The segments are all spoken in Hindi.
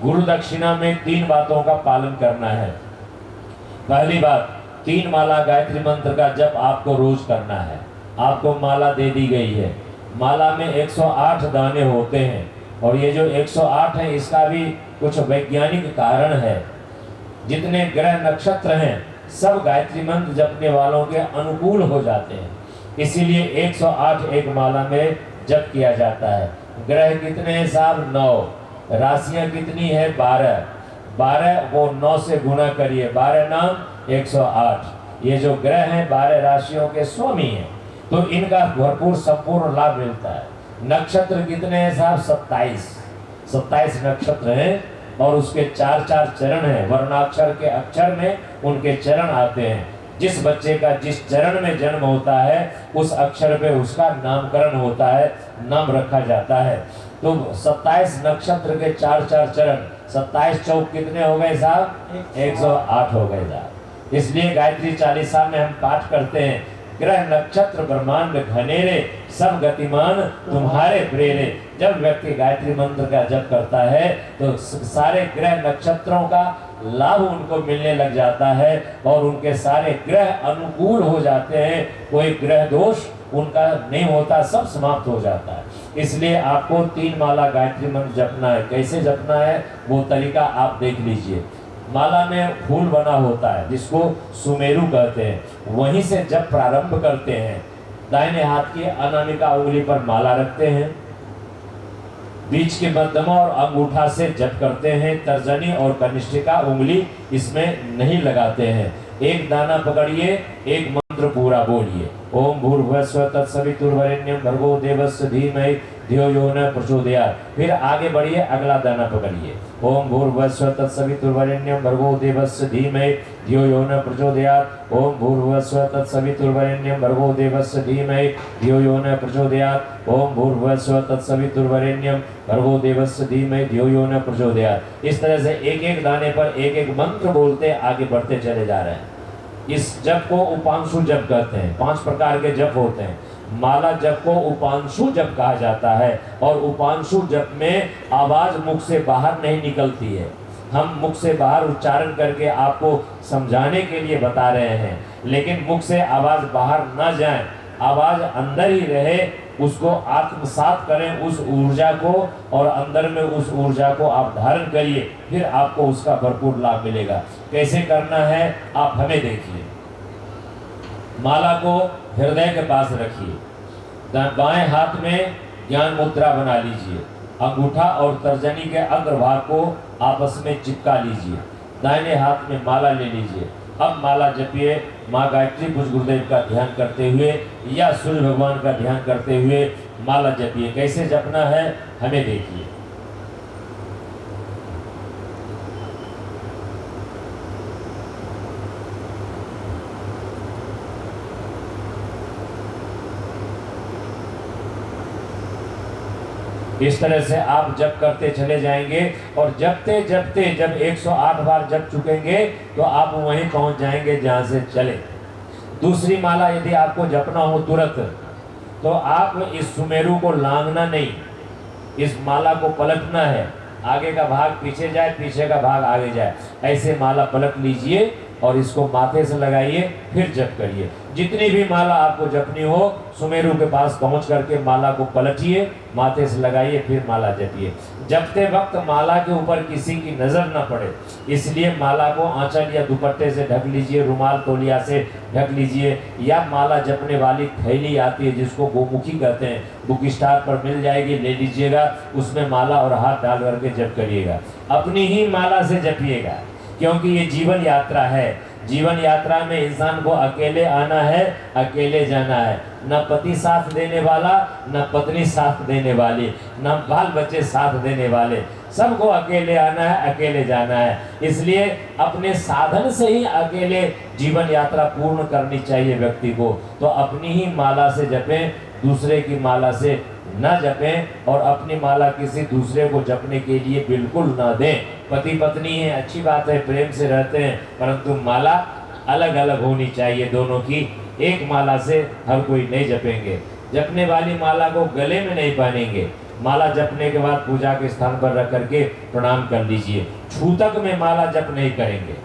गुरु दक्षिणा में 3 बातों का पालन करना है। पहली बात, 3 माला गायत्री मंत्र का जप आपको रोज करना है। आपको माला दे दी गई है, माला में 108 दाने होते हैं और ये जो 108 है इसका भी कुछ वैज्ञानिक कारण है। जितने ग्रह नक्षत्र हैं सब गायत्री मंत्र जपने वालों के अनुकूल हो जाते हैं, इसीलिए 108 एक माला में जप किया जाता है। ग्रह कितने हैं साहब? 9। राशियां कितनी है? 12। 12 वो 9 से गुना करिए, 12 नाम 108। ये जो ग्रह हैं 12 राशियों के स्वामी हैं, तो इनका भरपूर संपूर्ण लाभ मिलता है। नक्षत्र कितने हैं साहब? 27 नक्षत्र हैं और उसके 4 चरण हैं। वर्णाक्षर के अक्षर में उनके चरण आते हैं। जिस बच्चे का जिस चरण में जन्म होता है उस अक्षर पे उसका नामकरण होता है, नाम रखा जाता है। तो 27 नक्षत्र के 4 चरण, 27 चौक कितने हो गए साहब? 108 हो गए साहब। इसलिए गायत्री चालीसा में हम पाठ करते हैं, ग्रह नक्षत्र ब्रह्मांड घनेरे सब गतिमान तुम्हारे प्रेरे। जब व्यक्ति गायत्री मंत्र का जप करता है तो सारे ग्रह नक्षत्रों का लाभ उनको मिलने लग जाता है और उनके सारे ग्रह अनुकूल हो जाते हैं। कोई ग्रह दोष उनका नहीं होता, सब समाप्त हो जाता है। इसलिए आपको 3 माला गायत्री मंत्र जपना है। कैसे जपना है वो तरीका आप देख लीजिए। माला में फूल बना होता है जिसको सुमेरु कहते हैं, वहीं से जब प्रारंभ करते हैं दाहिने हाथ की अनामिका उंगली पर माला रखते हैं, बीच के मध्यमा और अंगूठा से जप करते हैं, तर्जनी और कनिष्ठिका उंगली इसमें नहीं लगाते हैं। एक दाना पकड़िए, एक मंत्र पूरा बोलिए, ओम भूर्भुवस्सुः तत्सवितुर्वरेण्यं भर्गो देवस्य धीमहि धियो यो न प्रचोदयात्। फिर आगे बढ़िए, अगला दाना पकड़िए, ओम भूर्भुवस्सुः तत्सवितुर्वरेण्यं भर्गो देवस्य धीमहि धियो यो न प्रचोदयात्। ओम भूर्भुवस्सुः तत्सवितुर्वरेण्यं भर्गो देवस्य धीमहि धियो यो न प्रचोदयात्। ओम भूर्भुवस्सुः तत्सवितुर्वरेण्यं भर्गो देवस्य धीमहि धियो यो न प्रचोदयात्। इस तरह से एक एक दाने पर एक एक मंत्र बोलते आगे बढ़ते चले जा रहे हैं। इस जप को उपांशु जप कहते हैं। 5 प्रकार के जप होते हैं। माला जप को उपांशु जप कहा जाता है और उपांशु जप में आवाज मुख से बाहर नहीं निकलती है। हम मुख से बाहर उच्चारण करके आपको समझाने के लिए बता रहे हैं, लेकिन मुख से आवाज बाहर ना जाए, आवाज अंदर ही रहे, उसको आत्मसात करें उस ऊर्जा को और अंदर में उस ऊर्जा को आप धारण करिए, फिर आपको उसका भरपूर लाभ मिलेगा। कैसे करना है आप हमें देखिए। माला को हृदय के पास रखिए, बाएं हाथ में ज्ञान मुद्रा बना लीजिए, अंगूठा और तर्जनी के अग्रभाग को आपस में चिपका लीजिए, दाहिने हाथ में माला ले लीजिए। अब माला जपिए, माँ गायत्री भुज गुरुदेव का ध्यान करते हुए या सूर्य भगवान का ध्यान करते हुए माला जपिए। कैसे जपना है हमें देखिए। इस तरह से आप जप करते चले जाएंगे और जपते जपते जब 108 बार जप चुकेंगे तो आप वहीं पहुंच जाएंगे जहां से चले। दूसरी माला यदि आपको जपना हो तुरंत, तो आप इस सुमेरु को लांघना नहीं, इस माला को पलटना है। आगे का भाग पीछे जाए, पीछे का भाग आगे जाए, ऐसे माला पलट लीजिए और इसको माथे से लगाइए, फिर जप करिए। जितनी भी माला आपको जपनी हो सुमेरु के पास पहुंच करके माला को पलटिए, माथे से लगाइए, फिर माला जपिए। जपते वक्त माला के ऊपर किसी की नजर न पड़े, इसलिए माला को आंचल या दुपट्टे से ढक लीजिए, रुमाल तौलिया से ढक लीजिए, या माला जपने वाली थैली आती है जिसको गोमुखी कहते हैं, बुक स्टार पर मिल जाएगी, ले लीजिएगा, उसमें माला और हाथ डाल करके जप करिएगा। अपनी ही माला से जपिएगा, क्योंकि ये जीवन यात्रा है। जीवन यात्रा में इंसान को अकेले आना है, अकेले जाना है। न पति साथ देने वाला, न पत्नी साथ देने वाली, न बाल बच्चे साथ देने वाले, सबको अकेले आना है, अकेले जाना है। इसलिए अपने साधन से ही अकेले जीवन यात्रा पूर्ण करनी चाहिए व्यक्ति को। तो अपनी ही माला से जपें, दूसरे की माला से न जपें और अपनी माला किसी दूसरे को जपने के लिए बिल्कुल न दें। पति पत्नी है, अच्छी बात है, प्रेम से रहते हैं, परंतु माला अलग अलग होनी चाहिए दोनों की। एक माला से हर कोई नहीं जपेंगे। जपने वाली माला को गले में नहीं पहनेंगे, माला जपने के बाद पूजा के स्थान पर रख करके प्रणाम कर लीजिए। छूतक में माला जप नहीं करेंगे।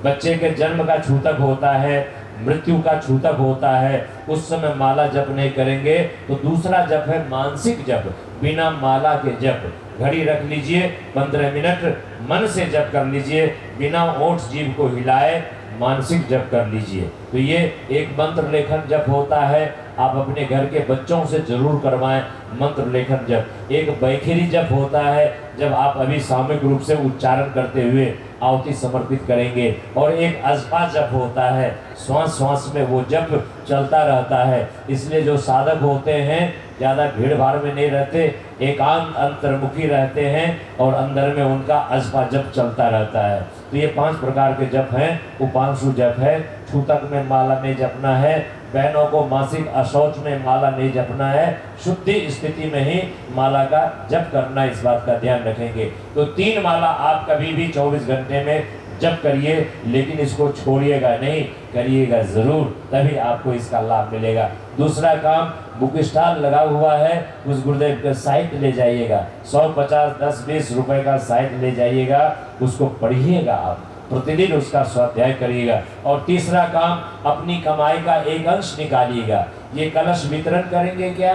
बच्चे के जन्म का छूतक होता है, मृत्यु का छूतक होता है, उस समय माला जप नहीं करेंगे। तो दूसरा जप है मानसिक जप, बिना माला के जप। घड़ी रख लीजिए, 15 मिनट मन से जप कर लीजिए, बिना ओठ जीभ को हिलाए मानसिक जप कर लीजिए। तो ये एक मंत्र लेखन जप होता है, आप अपने घर के बच्चों से जरूर करवाएं मंत्र लेखन जप। एक बैखेरी जप होता है, जब आप अभी सामूहिक रूप से उच्चारण करते हुए आहुति समर्पित करेंगे। और एक अजपा जप होता है, श्वास श्वास में वो जप चलता रहता है। इसलिए जो साधक होते हैं ज़्यादा भीड़ भाड़ में नहीं रहते, एकांत अंतर्मुखी रहते हैं और अंदर में उनका अजपा जप चलता रहता है। तो ये 5 प्रकार के जप हैं। उपांशु जप है, छूतक में माला नहीं जपना है, बहनों को मासिक अशौच में माला नहीं जपना है, शुद्धि स्थिति में ही माला का जप करना, इस बात का ध्यान रखेंगे। तो 3 माला आप कभी भी 24 घंटे में जप करिए, लेकिन इसको छोड़िएगा नहीं, करिएगा जरूर, तभी आपको इसका लाभ मिलेगा। दूसरा काम, बुक स्टॉल लगा हुआ है, उस गुरुदेव का साइट ले जाइएगा, 100, 50, 10, 20 रुपए का साइट ले जाइएगा, उसको पढ़िएगा, आप प्रतिदिन उसका स्वाध्याय करिएगा। और तीसरा काम, अपनी कमाई का एक अंश निकालिएगा। ये कलश वितरण करेंगे क्या?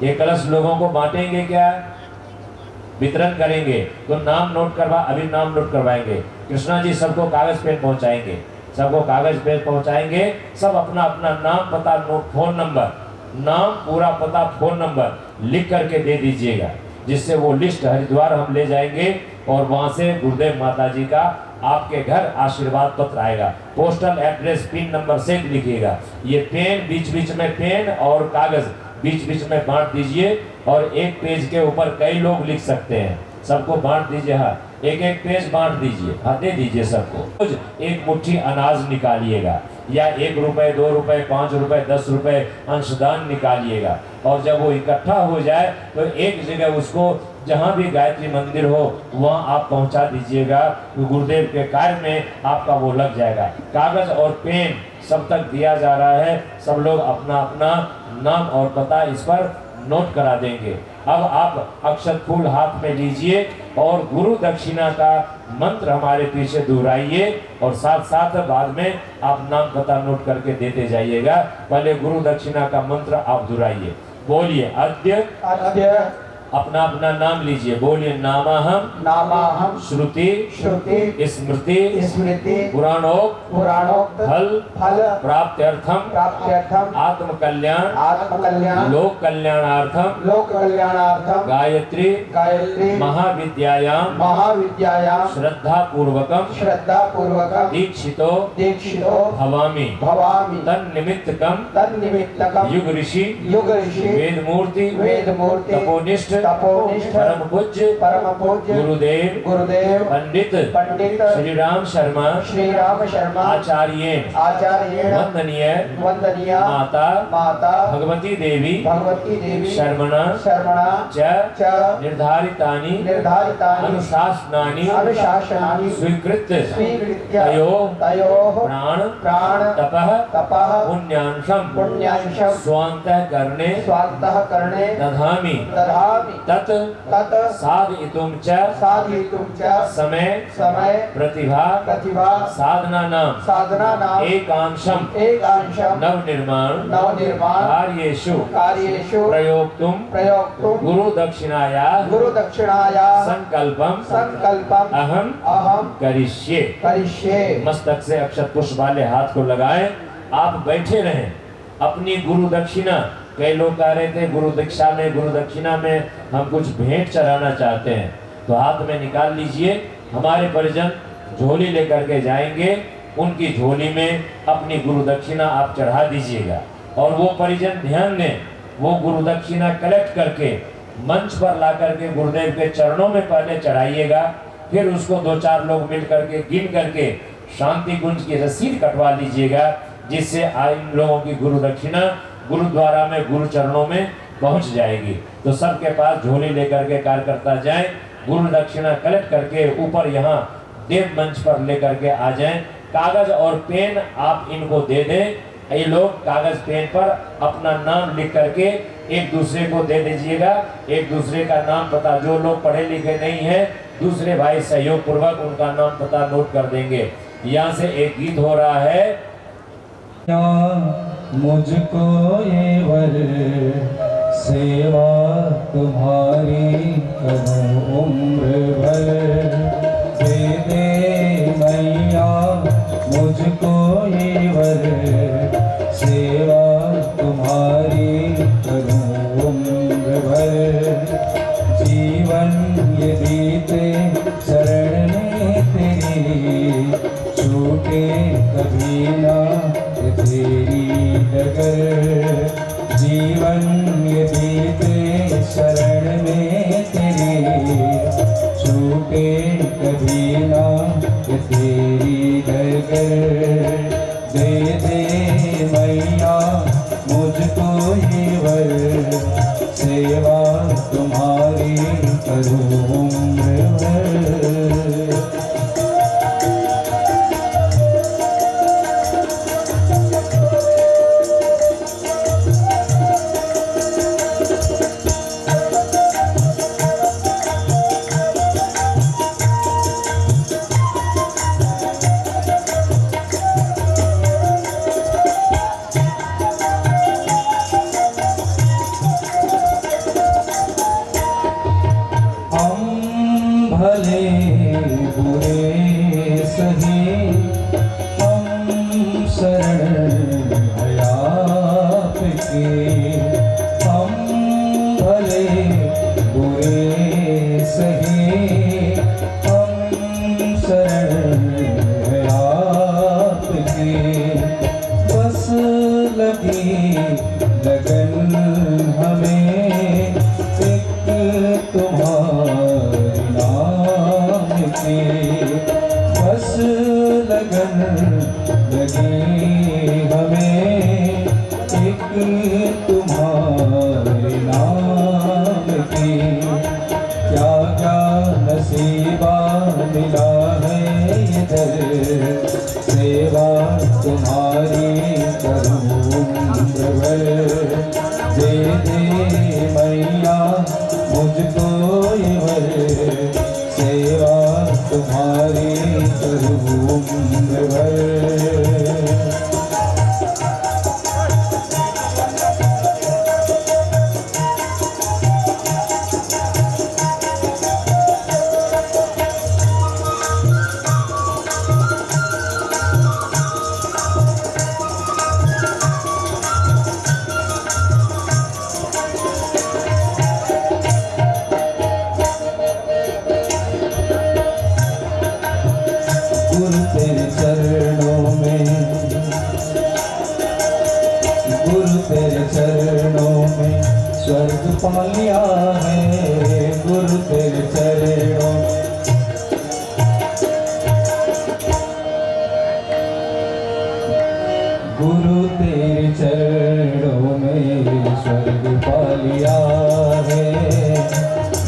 ये कलश लोगों को बांटेंगे क्या? वितरण करेंगे। तो नाम नोट करवा, अभी नाम नोट करवाएंगे। कृष्णा जी सबको कागज पेन पहुंचाएंगे, सबको कागज पेन पहुंचाएंगे। सब अपना अपना नाम, पता, नोट, फोन नंबर, नाम, पूरा पता, फोन नंबर लिख करके दे दीजिएगा, जिससे वो लिस्ट हरिद्वार हम ले जाएंगे और वहां से गुरुदेव माता जी का आपके घर आशीर्वाद पत्र आएगा। पोस्टल एड्रेस, पिन नंबर से लिखिएगा। ये पेन बीच बीच में, पेन और कागज बीच बीच में बांट दीजिए। और एक पेज के ऊपर कई लोग लिख सकते हैं, सबको बांट दीजिए। हाँ, एक एक पेज बांट दीजिए, हाँ दे दीजिए सबको। एक मुट्ठी अनाज निकालिएगा, या 1 रुपए, 2 रुपए, 5 रुपए, 10 रुपए अंशदान निकालिएगा। और जब वो इकट्ठा हो जाए तो एक जगह उसको, जहाँ भी गायत्री मंदिर हो वहाँ आप पहुँचा दीजिएगा। तो गुरुदेव के कार्य में आपका वो लग जाएगा। कागज और पेन सब तक दिया जा रहा है, सब लोग अपना अपना नाम और पता इस पर नोट करा देंगे। अब आप अक्षत फूल हाथ में लीजिए और गुरु दक्षिणा का मंत्र हमारे पीछे दोहराइए, और साथ साथ बाद में आप नाम पता नोट करके देते जाइएगा। पहले गुरु दक्षिणा का मंत्र आप दोहराइए, बोलिए अद्य, अपना अपना नाम लीजिए, बोलिए नामाहम, नामाहम, श्रुति, श्रुति, स्मृति, स्मृति, पुराणोक्त, पुराणोक्त, फल, फल, प्राप्त्यर्थम, प्राप्त्यर्थम, आत्म कल्याण, आत्म कल्याण, लोक कल्याणार्थम, लोक कल्याणार्थम, गायत्री, गायत्री, महाविद्यायाम, महाविद्यायाम, श्रद्धा पूर्वकम, श्रद्धा पूर्वकम, दीक्षितो, दीक्षितो, भवामि, भवामि, तन्निमित्तकम, तन्निमित्तकम, युग ऋषि, युग ऋषि, वेद मूर्ति, वेद मूर्ति, तपोनिष्ठ, तपोनिष्ठ, परम पूज्य, परम पूज्य, गुरुदेव, गुरुदेव, पंडित, पंडित, श्री राम शर्मा, श्री राम शर्मा, आचार्येण, आचार्येण, वंदनीय, वंदनीय, माता, माता, भगवती देवी, भगवती देवी, शर्मणा, शर्मणा, च निर्धारितानि, अनुशासनानि, अनुशासनानि, स्वीकृत्य, स्वीकृत्य, तयोः प्राण, तपः, पुण्यांशम, स्वान्तः करणे, करणे, दधामि, तत् साधयितुं च समय, प्रतिभा, साधना नाम एकांशम, नवनिर्माण, कार्येषु, प्रयोक्तुं, गुरु दक्षिणायाः, संकल्पम, अहम करिष्ये। मस्तक से अक्षत पुष्प वाले हाथ को लगाएं। आप बैठे रहें, अपनी गुरु दक्षिणा, कई लोग कह रहे थे गुरु दक्षिणा में हम कुछ भेंट चढ़ाना चाहते हैं, तो हाथ में निकाल लीजिए। हमारे परिजन झोली लेकर के जाएंगे, उनकी झोली में अपनी गुरु दक्षिणा आप चढ़ा दीजिएगा। और वो परिजन ध्यान दें, वो गुरु दक्षिणा कलेक्ट करके मंच पर ला करके गुरुदेव के चरणों में पहले चढ़ाइएगा। फिर उसको 2-4 लोग मिल करके गिन करके शांति कुंज की रसीद कटवा लीजिएगा, जिससे इन लोगों की गुरु दक्षिणा गुरुद्वारा में, गुरु चरणों में पहुंच जाएगी। तो सबके पास झोली लेकर के कार्यकर्ता जाएं, गुरु दक्षिणा कलेक्ट करके ऊपर यहाँ देव मंच पर लेकर के आ जाएं। कागज और पेन आप इनको दे दें, ये लोग कागज पेन पर अपना नाम लिख करके एक दूसरे को दे दीजिएगा। एक दूसरे का नाम पता, जो लोग पढ़े लिखे नहीं हैं, दूसरे भाई सहयोग पूर्वक उनका नाम पता नोट कर देंगे। यहाँ से एक गीत हो रहा है। मुझको ये वर सेवा तुम्हारी करूं उम्र भर, दे दे मैया मुझको ये वर सेवा तुम्हारी करूं उम्र भर। जीवन ये बीते शरण में तेरी, छूटे कभी ना तेरी डगर। जीवन ये बीते शरण में तेरी, छूटे कभी ना तेरी डगर। दे दे मैया मुझको ये वर सेवा तुम्हारी करूं उम्र भर। भले बुरे सही हम शरण है आपके। हम भले बुरे सही हम शरण है आपके। बस लगी लगन हमें एक तुम्हारे नाम की। बस लगन लगी हमें एक तुम्हारे नाम की। क्या क्या नसीबा मिला है इधर, सेवा तुम्हारी करूं उम्र भर। दे दे मैया मुझको ये वर सेवा तुम्हारी करूं उम्र भर। गुरु तेरे चरणों में, गुरु तेरे चरणों में स्वर्ग पा लिया है। गुरु तेरे चरणों गुरु तेरे चरणों में स्वर्ग पा लिया है।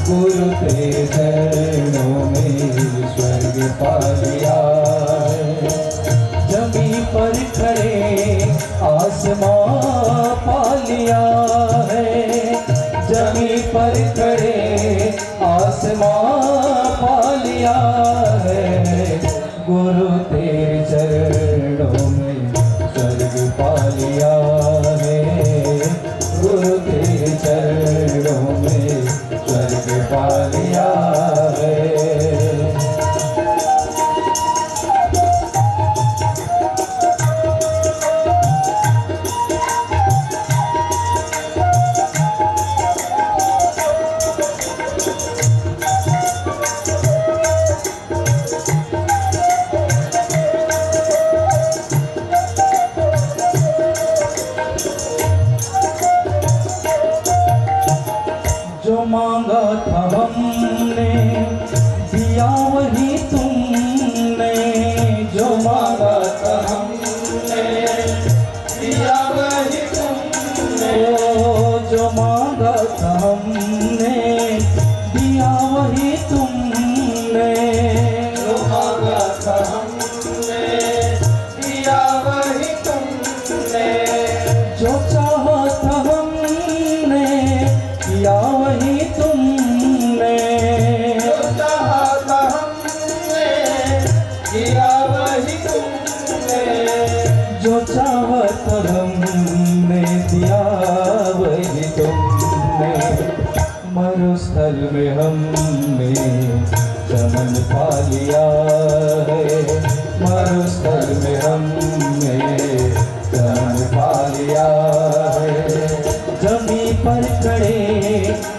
गुरु तेरे चरणों में स्वर्ग पा लिया है। जमीन पर खड़े आसमां पा लिया है। जमीन पर खड़े आसमां पा लिया है। गुरु तेरे चरणों में स्वर्ग पा लिया है। गुरु तेरे चरणों में स्वर्ग पा लिया है। जो मांगा था हमने दिया वही तुमने। जो मांगा था हमने दिया वही तुमने। जो मांगा था हमने दिया वही तुमने। जो मांगा था हमने दिया वही तुमने। जो चाहा था हमने में हमने चमन पा लिया है, मरुस्थल में हमने चमन पा लिया है। जमी पर खड़े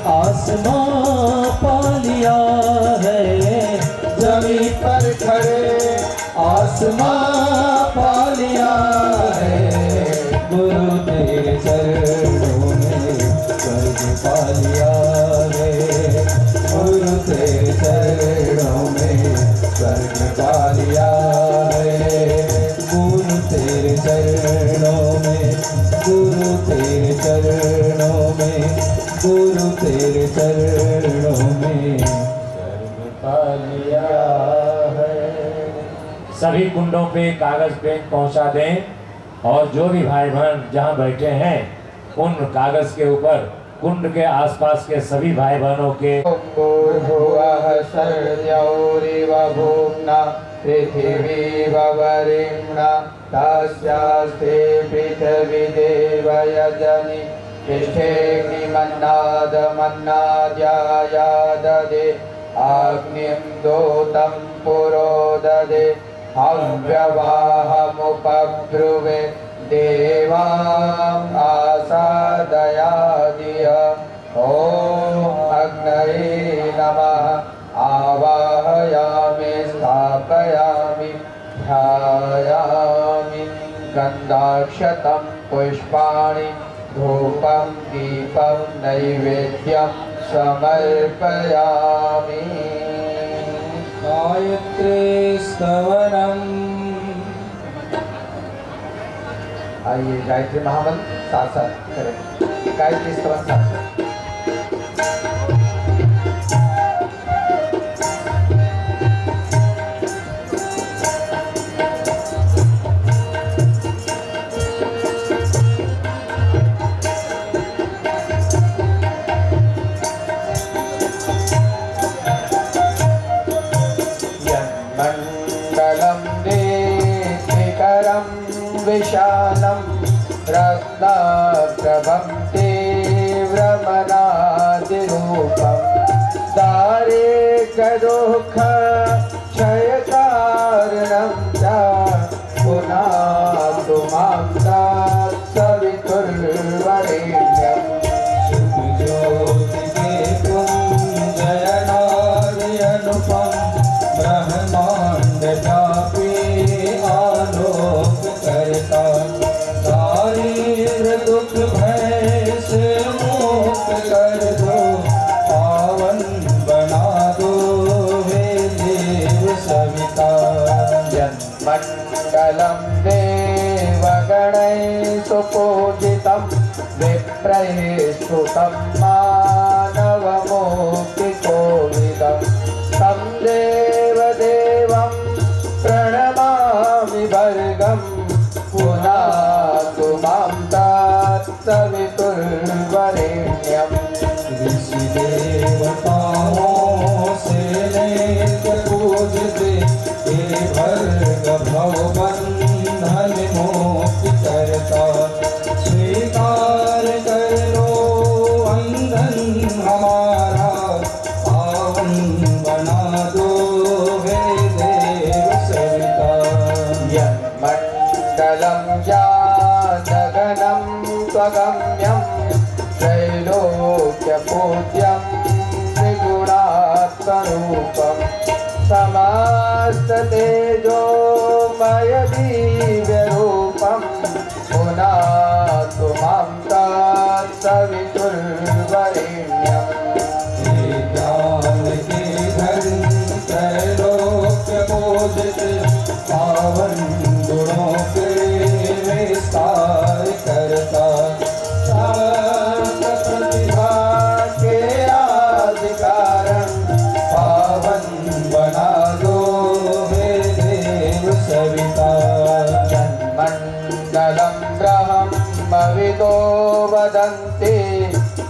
आसमां पा लिया है, जमी पर खड़े आसमां पा लिया है। गुरु तेरे चरणों में स्वर्ग पा लिया है, गुरु तेरे चरणों में स्वर्ग पा लिया है। गुरु तेरे चरणों में, गुरु तेरे चरणों में, गुरु तेरे चरणों में स्वर्ग पा लिया है। सभी कुंडों पे कागज पेन पहुंचा दें और जो भी भाई बहन जहां बैठे हैं उन कागज के ऊपर कुंड के आसपास के सभी भाई बहनों के भूर्भुवः सर्वौरिव भूम्ना पृथिवी ववरिम्णा तस्यास्ते पृथिवी देव यजनि तिष्ठेऽग्निमन्नादमन्नाद्यायाददे अग्निं दोतं पुरोददे हव्यवाहमुपब्रुवे देवाम् आसादयादिय। ॐ अग्नये नमः। आवाहयामि स्थापयामि ध्यायामि। गन्धाक्षतं पुष्पाणि धूपं दीपं नैवेद्यं समर्पयामि। गायत्री स्तवनम्। आइए गायत्री महामंत्र साथ साथ करें। गायत्री स्तवन साथ साथ। यन्मण्डलं देशिकरं विशालं रत्नाप्रभं तीव्रमनादिरूपं दारिद्र्यदुःख क्षयकारणं च पुनातु मां तत्सवितुर्वरेण्यम्। ज्योति के पुंजयनादि अनुपम ब्रह्मांड व्यापी आलोक करता। दारिद्र्य दुख भय से मुक्त कर दो, पावन बना दो हे देव सविता। यन्मण्डलं देवगणैः सुपूजितं विप्रैः स्तुतं मानवमुक्तिकोविदं तं देवदेवं प्रणमामि भर्गं पुनातु मां तत्सवितुर्वरेण्यम्। ऋषि देवताओं से लेकर पूजते हे भर्ग भवबंधन मुक्त करता। स्वीकार कर लो वंदन हमारा, पावन बना दो हे देव सविता। यन्मण्डलं जानगनं त्वगम्यं त्रैलोक्यपूज्यं त्रिगुणात्मरूपं समस्ततेजोमय दिव्यरूपं पुनातु मां तत्सवितुर्वरेण्यम्। हे ज्ञान के धन त्रैलोक्य पूजित, पावन गुणों के विस्तार करता। शांत प्रतिभा के आदि कारण पावन बना दो हे देव सविता। यन्मण्डलं ब्रह्मविदो वदन्ति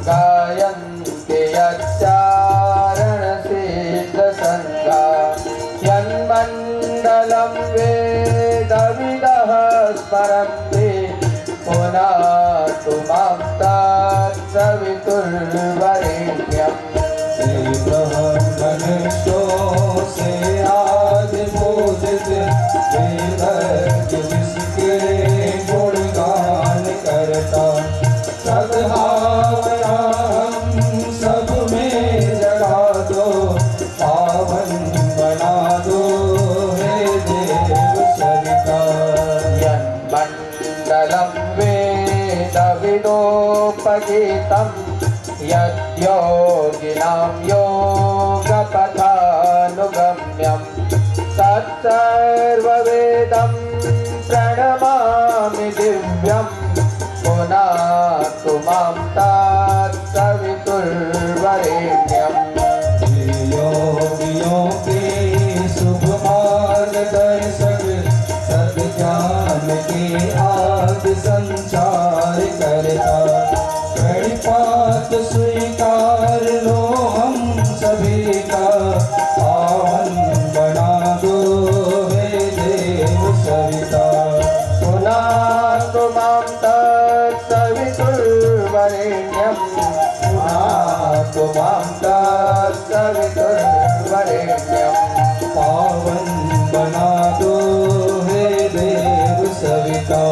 गायन्ति यच्चारणसिद्धसङ्गा। यन्मण्डलं वेदविदः स्मरन्ति पुनातु मां तत्सवितुर्वरेण्यम्। हे दीपगीतं यद्योगिनां योगपथानुगम्यं तत्सर्ववेदं प्रणमामि दिव्यं पुनातु मां तत्सवितुर्वरेण्यम्। योगियों के शुभ मार्गदर्शक सद्ज्ञान के आदि संचार करता प्रणिपात स्वीकार लो हम सभी का पावन बना दो हे देव सविता। पुनातु मां तत्सवितुर्वरेण्यं पुनातु मां तत्सवितुर्वरेण्यं पावन बना दो हे देव सविता।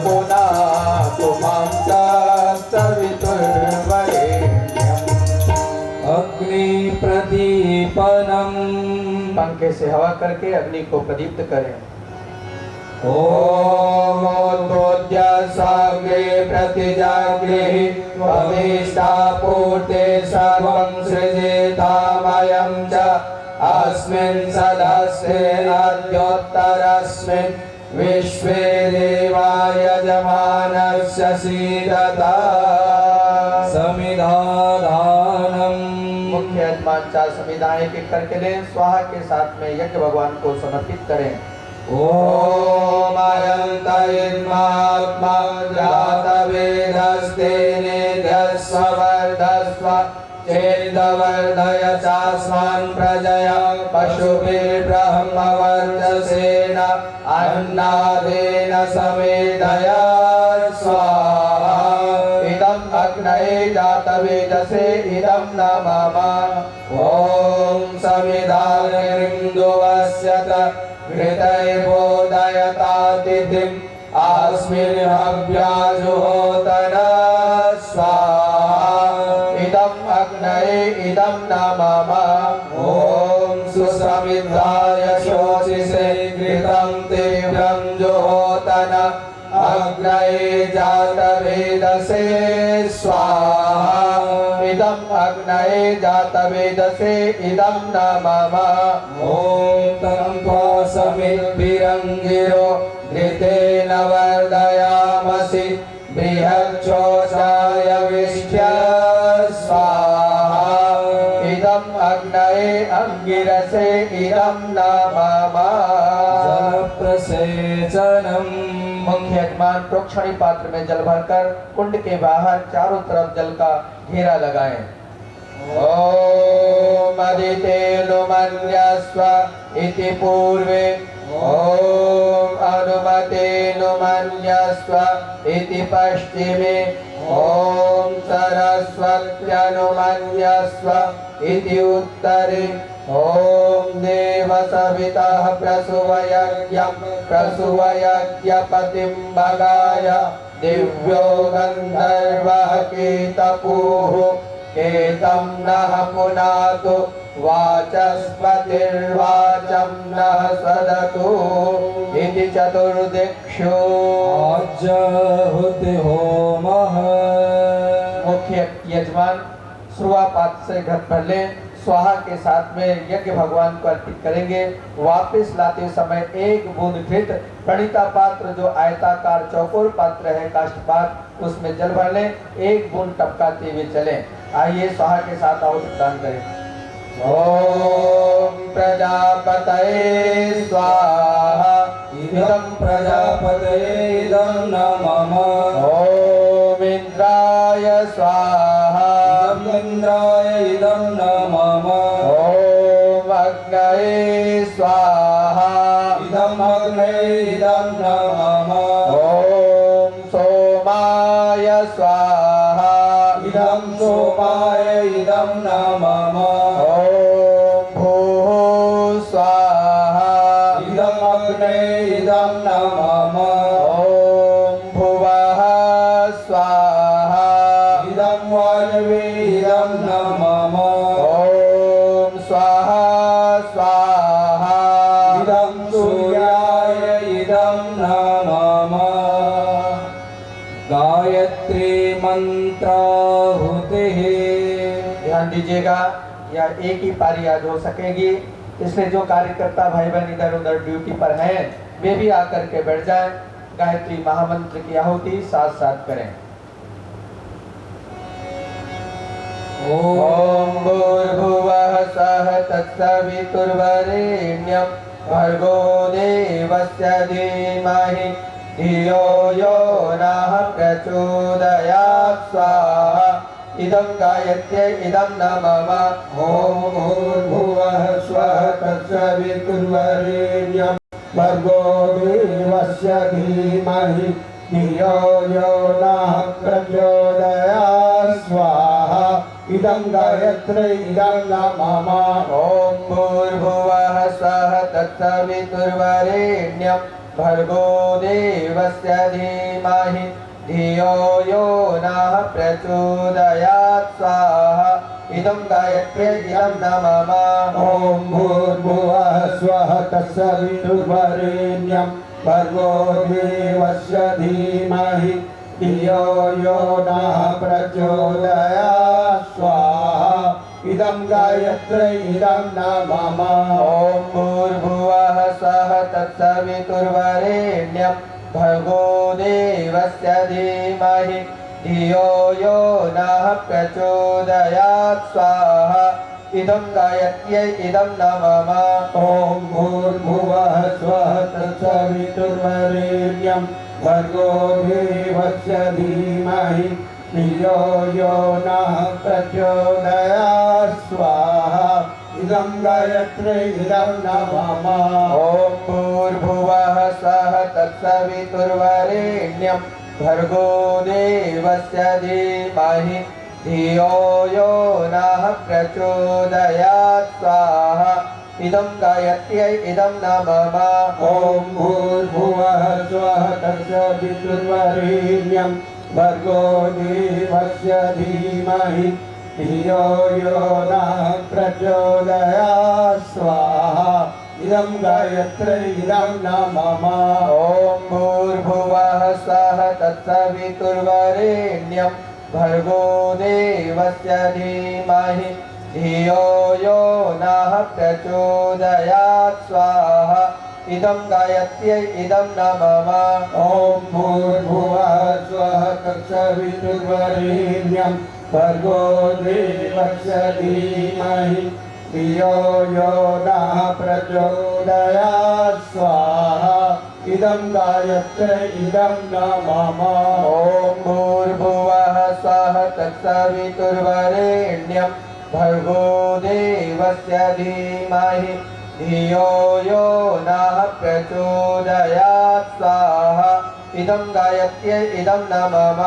पुनातु मां तत्सवितुर्वरेण्यम्। अग्नि प्रदीपनम पंखे से हवा करके अग्नि को प्रदीप्त करें। ओम ओद्बोध्य साग्रे प्रतिजाग्रे त्वमेष्टापूर्ते सर्वं सृजेतामयं च अस्मिन् सदस्येनाद्योत्तरस्मिन् विश्वे देवा यजमानस्य सीदता समिधादानम। मुख्य यजमान 4 समिधाएं के करके लें। स्वाहा के साथ में यज्ञ भगवान को समर्पित करें। ओम अयंत इन्मात्मा जातवेदस्ते निध्यस्व वर्धस्व चेदवर्धय चास्मान् प्रजया पशुभिर्ब्रह्मवर्चसेन अन्नादेन समेधया स्वाहा। इदम् अग्नये जातवेदसे इदं न मम। ॐ समिधानिर्दुवस्यत घृतैर्बोधयतातिथिम् अस्मिन् हव्याजुहोतन स्वाहा। इदम् अग्नये इदं न मम। ॐ सुसमिधाय शोचिसे घृतं तीव्रं जुहोतन अग्नये जातवेदसे स्वाहा। इदम् अग्नये जातवेदसे इदं न मम। ॐ तं त्वा समिद्भिरङ्गिरो घृतेन वर्धयामसि बृहच्छोषाय विष्ठ्य स्वाहा। इदम् अग्नये अङ्गिरसे इदं न मम। जलप्रसेचनम्। मुख्य यजमान प्रोक्षणी पात्र में जल भरकर कुंड के बाहर चारों तरफ जल का घेरा लगाएं। ओम अदितेनुमन्यस्व इति पूर्वे ओम अनुमतेनुमन्यस्व इति पश्चिमे ओम सरस्वत्यनुमन्यस्व इति उत्तरे ओम देव सवितः प्रसूवयज्ञपतिं भगाय दिव्यो गन्धर्वः केतपुः केतं नः पुनातु वाचस्पतिर्वाचं नः सदतु इति चतुर्दिक्षु आजहुति होमः। मुख्य यजमान श्रुवापात से घट भर लें। स्वाहा के साथ में यज्ञ भगवान को अर्पित करेंगे। वापस लाते समय एक बूंद घृत प्रणीता पात्र जो आयताकार चौकोर पात्र है काष्ठ पात्र उसमें जल भर लें। एक बूंद टपकाते हुए चलें। आइए स्वाहा के साथ आहुति प्रदान करें। ओम प्रजापतये स्वाहा। इदं प्रजापतये इदं न मम। ओम इंद्राय स्वाहा। इदं इन्द्राय इदं न मम। ओम अग्नये स्वाहा। इदं अग्नये इदं न मम। ओम सोमाय स्वाहा। इदं सोमाय इदं न मम। ओम भूः स्वाहा। इदं अग्नये इदं न मम। ओम भुवः स्वाहा। इदं वायवे इदं न मम। ओम स्वाहा स्वाहा। इदं सूर्याय इदं न मम। गायत्री मंत्राहुतिः। ध्यान दीजिएगा, या एक ही पारी आज हो सकेगी, इसलिए जो कार्यकर्ता भाई बहन इधर उधर ड्यूटी पर हैं वे भी आकर के बैठ जाएं। गायत्री महामंत्र की आहुति साथ साथ करें। ओम भूर्भुवः स्वः तत्सवितुर्वरेण्यं भर्गो देवस्य धीमहि धियो यो नः प्रचोदयात् स्वाहा। इदं गायत्र्यै इदं न मम। ओम भूर्भुवः स्वः तत्सवितुर्वरेण्यं भर्गो देवस्य धीमहि धियो यो नः प्रचोदयात् स्वाहा। इदं गायत्र्यै इदं न मम। ओम भूर्भुवः स्वः तत्सवितुर्वरेण्यं भर्गो देवस्य धीमहि धियो यो नः प्रचोदयात् स्वाहा। इदं गायत्र्यै इदं न मम। ओम भूर्भुवः स्वः तत्सवितुर्वरेण्यं भर्गो देवस्य धीमहि धियो यो नः प्रचोदयात् स्वाहा। इदं गायत्र्यै इदं न मम। ओम भूर्भुवः स्वः तत्सवितुर्वरेण्यं भर्गो देवस्य धीमहि धियो यो नः प्रचोदयात् स्वाहा। इदं गायत्र्यै इदं न मम। ओम भूर्भुवः स्वः तत्सवितुर्वरेण्यं भर्गो देवस्य धीमहि धियो यो नः प्रचोदयात् स्वाहा। इदं गायत्र्यै इदं न मम। ओम भूर्भुवः स्वः तत्सवितुर्वरेण्यं भर्गो देवस्य धीमहि धियो यो नः प्रचोदयात् स्वाहा। इदं गायत्र्यै इदं न मम। ओम भूर्भुवः स्वः तत्सवितुर्वरेण्यं भर्गो देवस्य धीमहि धियो यो नः प्रचोदयात् स्वाहा। इदं गायत्र्यै इदं न मम। ओम भूर्भुवः स्वः तत्सवितुर्वरेण्यं भर्गो देवस्य धीमहि धियो यो नः प्रचोदयात् स्वाहा। इदं गायत्र्यै इदं न मम। ओम भूर्भुवः स्वः तत्सवितुर्वरेण्यं भर्गो देवस्य धीमहि धियो यो नः प्रचोदयात् स्वाहा। इदं गायत्र्यै इदं न मम। ओम भूर्भुवः स्वः तत्सवितुर्वरेण्यं भर्गो देवस्य धीमहि धियो यो नः प्रचोदयात् स्वाहा। इदं गायत्र्यै इदं न मम।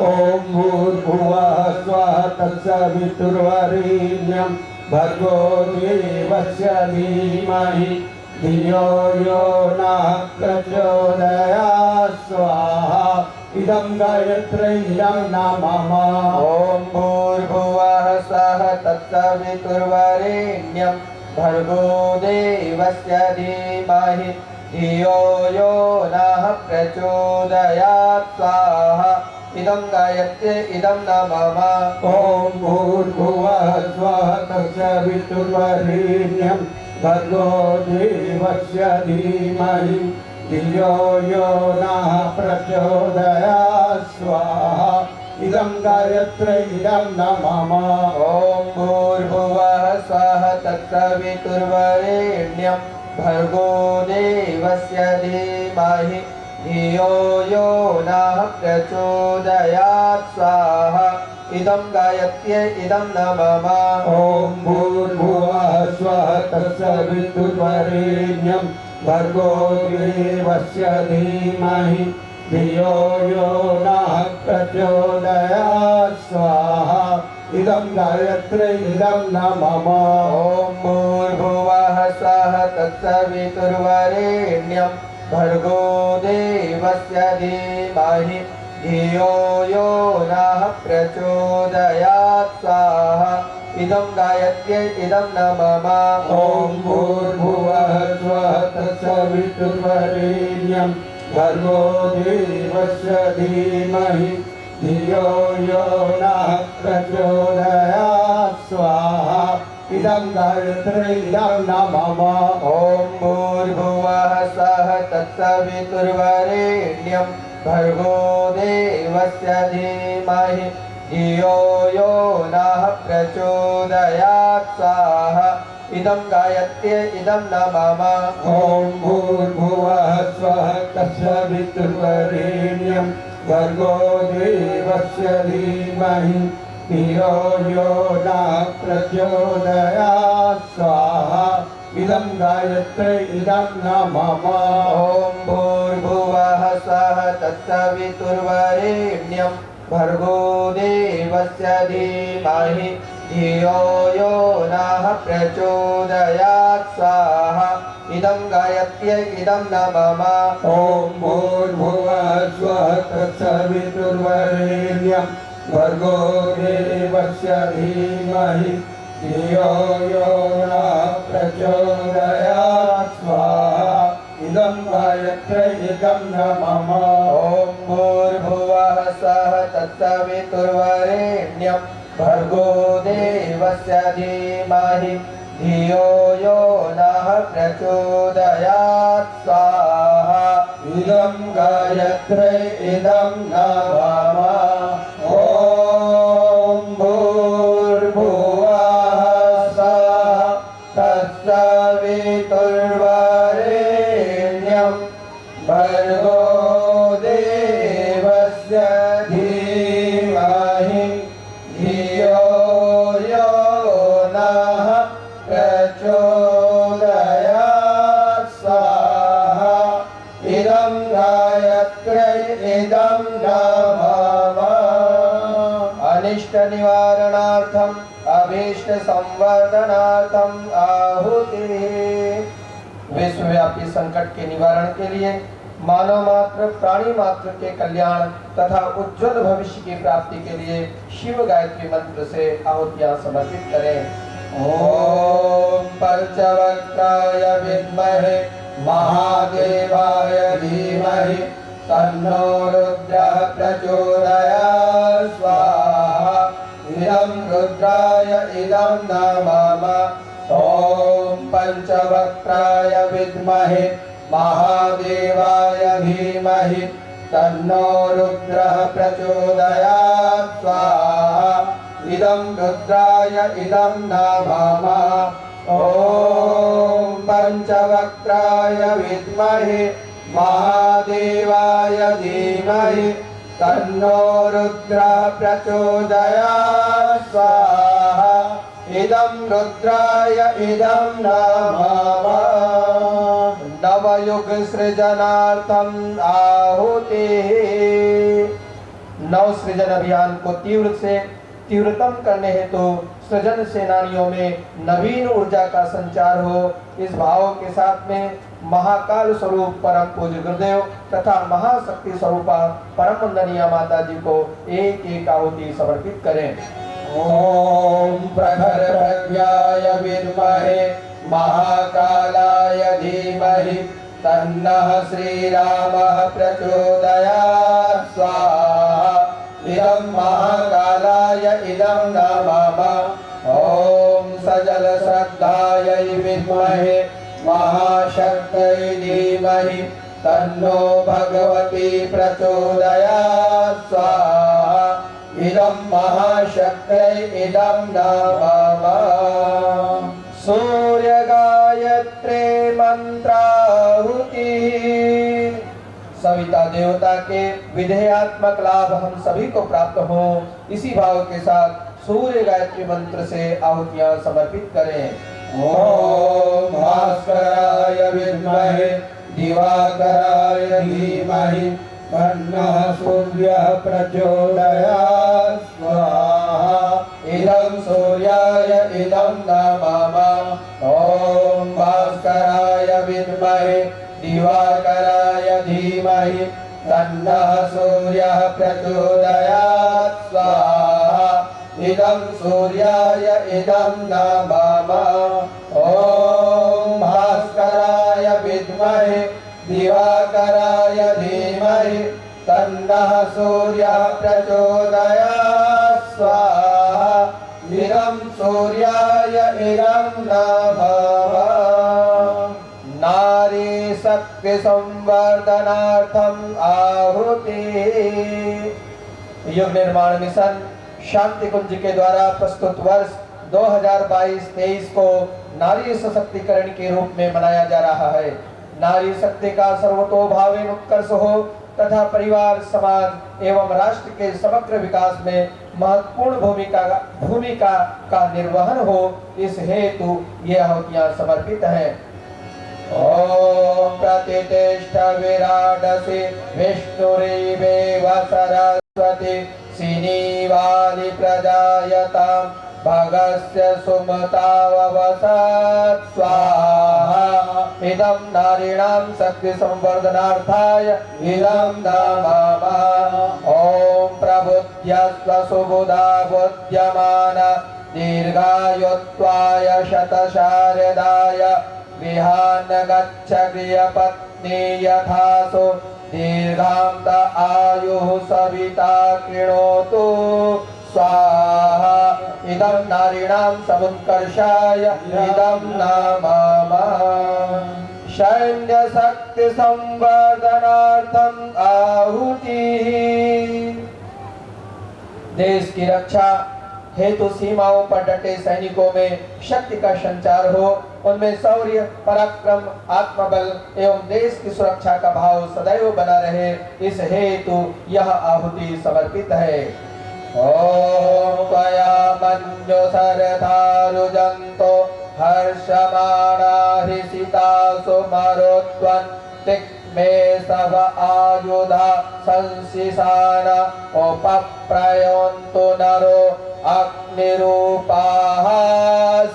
ओम भूर्भुवः स्वः तत्सवितुर्वरेण्यं भर्गो देवस्य धीमहि धियो यो नः प्रचोदयात् स्वाहा। इदं गायत्र्यै इदं न मम। ओम भूर्भुवः स्वः तत्सवितुर्वरेण्यं भर्गो देवस्य धीमहि धियो यो नः प्रचोदयात् स्वाहा। इदं गायत्र्यै इदं न मम। ओम भूर्भुवः स्वः तत्सवितुर्वरेण्यं भर्गो देवस्य धीमहि धियो यो नः प्रचोदयात् स्वाहा। इदं गायत्र्यै इदं न मम। ओम भूर्भुवः स्वः तत्सवितुर्वरेण्यं भर्गो देवस्य धीमहि धियो यो नः प्रचोदयात् स्वाहा। इदं गायत्र्यै इदं न मम। ओम भूर्भुवः स्वः तत्सवितुर्वरेण्यं भर्गो देवस्य धीमहि धियो यो नः प्रचोदयात् स्वाहा। इदं गायत्र्यै इदं न मम। ओम भूर्भुवः स्वः तत्सवितुर्वरेण्यं भर्गो देवस्य धीमहि धियो यो नः प्रचोदयात् स्वाहा। इदं गायत्र्यै इदं न मम। ओम भूर्भुवः स्वः तत्सवितुर्वरेण्यं भर्गो देवस्य धीमहि धियो यो नः प्रचोदयात् स्वाहा इदं गायत्री इदं न मम ॐ भूर्भुवः स्वः तत्सवितुर्वरेण्यं भर्गो देवस्य धीमहि धियो यो नः प्रचोदयात् स्वाहा इदं गायत्र्यै इदं न मम ॐ भूर्भुवः स्वः तत्सवितुर्वरेण्यं भर्गो देवस्य धीमहि धियो यो नः प्रचोदयात् स्वाहा इदं गायत्र्यै इदं न मम ॐ भूर्भुवः स्वः तत्सवितुर्वरेण्यं भर्गो देवस्य धीमहि धियो यो नः प्रचोदयात् स्वाहा इदं गायत्र्यै इदं न मम ॐ भूर्भुवः स्वः तत्सवितुर्वरेण्यं भर्गो देवस्य धीमहि धियो यो नः प्रचोदयात् स्वाहा इदं गायत्र्यै इदं न मम ॐ भूर्भुवः स्वः तत्सवितुर्वरेण्यं भर्गो देवस्य धीमहि धियो यो नः प्रचोदयात् स्वाहा इदं गायत्र्यै इदं न मम ॐ भूर्भुवः स्वः तत्सवितुर्वरेण्यं भर्गो देवस्य धीमहि धियो यो नः प्रचोदयात् स्वाहा इदं गायत्र्यै इदं न मम अनिष्ट निवारणार्थम अभीष्ट संवर्धनार्थम आहुति विश्वव्यापी संकट के निवारण के लिए मानव मात्र प्राणी मात्र के कल्याण तथा उज्जवल भविष्य की प्राप्ति के लिए शिव गायत्री मंत्र से आहुतियां समर्पित करें। ओम पंचवक्त्राय विद्महे महादेवाय धीमहि तन्नो रुद्रः प्रचोदयात् स्वाहा इदं रुद्राय इदं न मम ॐ पंचवक्त्राय विद्महे महादेवाय धीमहि तन्नो रुद्रः प्रचोदयात् स्वाहा इदं रुद्राय इदं न मम ॐ पंचवक्त्राय विद्महे महादेवाय धीमहि तन्नो रुद्रः प्रचोदयात् स्वाहा इदं रुद्राय इदं न मम नवयुग सृजनार्थम आहुतिः नव सृजन अभियान को तीव्रतम करने हेतु सृजन सेनानियों में नवीन ऊर्जा का संचार हो, इस भाव के साथ में महाकाल स्वरूप परम पूज्य गुरुदेव तथा महाशक्ति स्वरूपा परम वंदनीय माता जी को एक एक आहुति समर्पित करें। ॐ प्रखर प्रज्ञाय विद्महे महाकालाय धीमहि तन्नः श्रीरामः प्रचोदयात् स्वाहा इदं महाकालाय इदं न मम ॐ सजल श्रद्धायै विद्महे महाशक्त्यै धीमहि तन्नो भगवती प्रचोदयात् स्वाहा इदं महाशक्त्यै इदं न मम सूर्य गायत्री मंत्राहुति सविता देवता के विधेयात्मक लाभ हम सभी को प्राप्त हो, इसी भाव के साथ सूर्य गायत्री मंत्र से आहुतियां समर्पित करें। ॐ भास्कराय विद्महे दिवाकराय धीमहि तन्नः सूर्यः प्रचोदयात् स्वाहा इदं सूर्याय इदं न मम ॐ भास्कराय विद्महे दिवाकराय धीमहि तन्नः सूर्यः प्रचोदयात् स्वाहा इदं सूर्याय इदं न मम ॐ भास्कराय विद्महे दिवाकराय धीमहि तन्नः नः सूर्यः प्रचोदयात् स्वाहा इदं सूर्याय इदं नमः। नारी शक्ति संवर्धनार्थम आहुति। युग निर्माण मिशन शांति कुंज के द्वारा प्रस्तुत वर्ष 2022-23 को नारी सशक्तिकरण के रूप में मनाया जा रहा है। नारी शक्ति का सर्वतोभावेन उत्कर्ष हो तथा परिवार, समाज एवं राष्ट्र के समग्र विकास में महत्वपूर्ण भूमिका का निर्वहन हो, इस हेतु ये आहुतियां समर्पित हैं। ओम प्रतिष्ठ विराडसि विष्णुरेव सरस्वती सिनीवाली प्रजायतां भगस्य सुमताववसत् स्वाहा इदं नारीणां शक्ति संवर्धनार्थाय इदं नमः। ओम प्रबुद्ध्यस्व सुबुधा बुद्ध्यमाना दीर्घायुत्वाय शतशारदाय विहान गच्छ गृहपत्नी यथासो दीर्घां आयुः सविता कृणोतु स्वाहा इदं नारीणां समुत्कर्षाय इदं नमः। सैन्य शक्ति संवर्धनार्थम आहुतिः। देश की रक्षा हेतु सीमाओं पर डटे सैनिकों में शक्ति का संचार हो, उनमें शौर्य, पराक्रम, आत्मबल एवं देश की सुरक्षा का भाव सदैव बना रहे, इस हेतु यह आहुति समर्पित है। ओम त्वया मन्यो सरथारुजन्तो हर्षमाणा हृषितासु मरुत्वन् मे सव आयुधा संशिसाना उपप्रयन्तु नरो अग्निरूपाः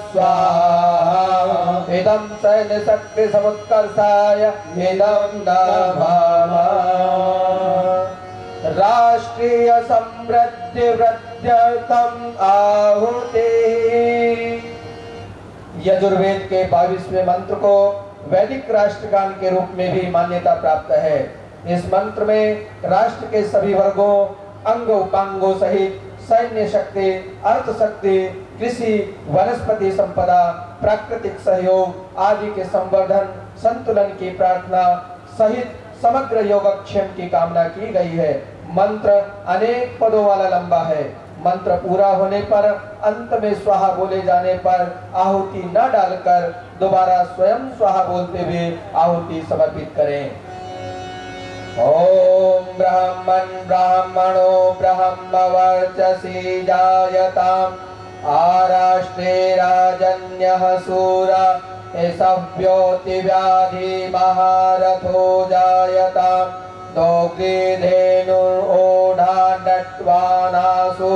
स्वाहा इदं सैन्य शक्ति समुत्कर्षाय इदं नमः। राष्ट्रीय समृद्धि वृद्ध्यर्थम आहुतिः। यजुर्वेद के 22वें मंत्र को वैदिक राष्ट्रगान के रूप में भी मान्यता प्राप्त है। इस मंत्र में राष्ट्र के सभी वर्गों, अंग उपांगों सहित सैन्य शक्ति, अर्थ शक्ति, कृषि, वनस्पति संपदा, प्राकृतिक सहयोग आदि के संवर्धन, संतुलन की प्रार्थना सहित समग्र योगक्षेम की कामना की गई है। मंत्र अनेक पदों वाला लंबा है। मंत्र पूरा होने पर अंत में स्वाहा बोले जाने पर आहुति न डालकर दोबारा स्वयं स्वाहा बोलते हुए आहुति समर्पित करें। ओम ब्राह्मण ब्राह्मणो ब्रह्मवर्चसी जायताम् आराष्ट्रे राजन्यः सूरा सव्योति व्याधि महारथो जायताम् दोग्रीधेनुर्ओढा नट्वानासु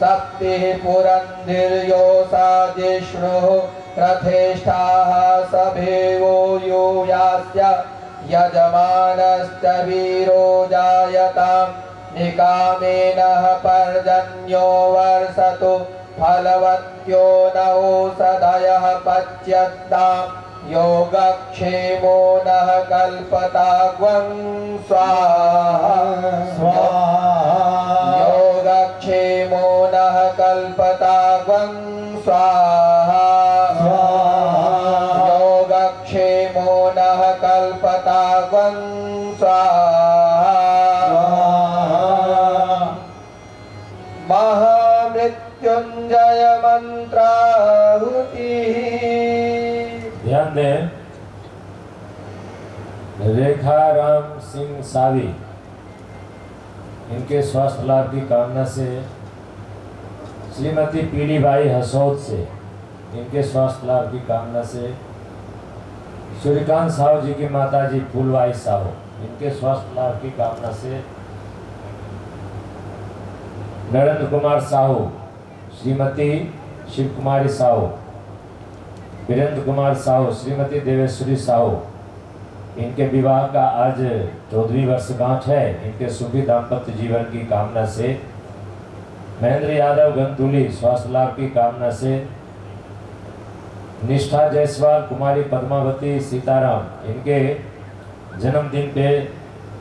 सप्तिः पुरन्धिर्योषा जिष्णुः रथेष्ठाः सभेवो यूयास्य यजमानश्च वीरो जायताम् निकामेनः पर्जन्यो वर्षतु फलवत्यो नौषधयः पच्यताम् योगक्षेमो नः कल्पताग्वं स्वाहा योगक्षेमो नः कल्पताग्वं स्वाहा योगक्षेमो नः कल्पताग्वं स्वाहा। महामृत्युंजय मंत्राहुतिः। ध्यान दें, रेखा राम सिंह सावी, इनके स्वास्थ्य लाभ की कामना से श्रीमती पीलीबाई हसौद से, इनके स्वास्थ्य लाभ की कामना से सूर्यकांत साहू जी की माता जी फूलबाई साहू, इनके स्वास्थ्य लाभ की कामना से नरेंद्र कुमार साहू, श्रीमती शिव कुमारी साहू, वीरेंद्र कुमार साहू, श्रीमती देवेश्वरी साहू, इनके विवाह का आज 14वीं वर्षगांठ है। इनके सुखी दाम्पत्य जीवन की कामना से महेंद्र यादव गंतुली, स्वास्थ्य लाभ की कामना से निष्ठा जायसवाल, कुमारी पद्मावती सीताराम, इनके जन्मदिन पे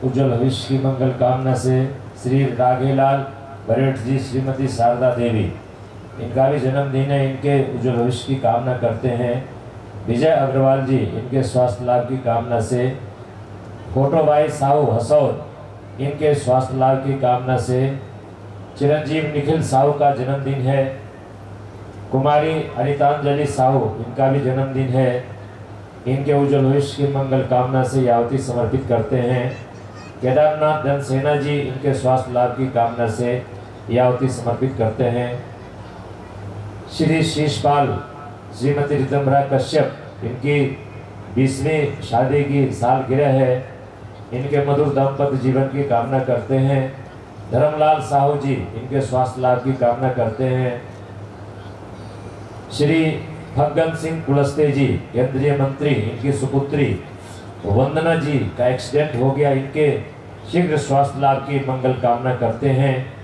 उज्जवल भविष्य की मंगल कामना से श्री राघेलाल बरेठ जी, श्रीमती शारदा देवी, इनका भी जन्मदिन है, इनके उज्जवल भविष्य की कामना करते हैं। विजय अग्रवाल जी, इनके स्वास्थ्य लाभ की कामना से। फोटोबाई साहू हसौर, इनके स्वास्थ्य लाभ की कामना से। चिरंजीव निखिल साहू का जन्मदिन है। कुमारी अनितांजलि साहू, इनका भी जन्मदिन है, इनके उज्जवल भविष्य की मंगल कामना से ये आहुति समर्पित करते हैं। केदारनाथ धनसेना जी, इनके स्वास्थ्य लाभ की कामना से ये आहुति समर्पित करते हैं। श्री शीशपाल श्रीमती रितंबरा कश्यप, इनकी 20वीं शादी की सालगिरह है, इनके मधुर दाम्पत्य जीवन की कामना करते हैं। धर्मलाल साहू जी, इनके स्वास्थ्य लाभ की कामना करते हैं। श्री फग्गन सिंह कुलस्ते जी, केंद्रीय मंत्री, इनकी सुपुत्री वंदना जी का एक्सीडेंट हो गया, इनके शीघ्र स्वास्थ्य लाभ की मंगल कामना करते हैं।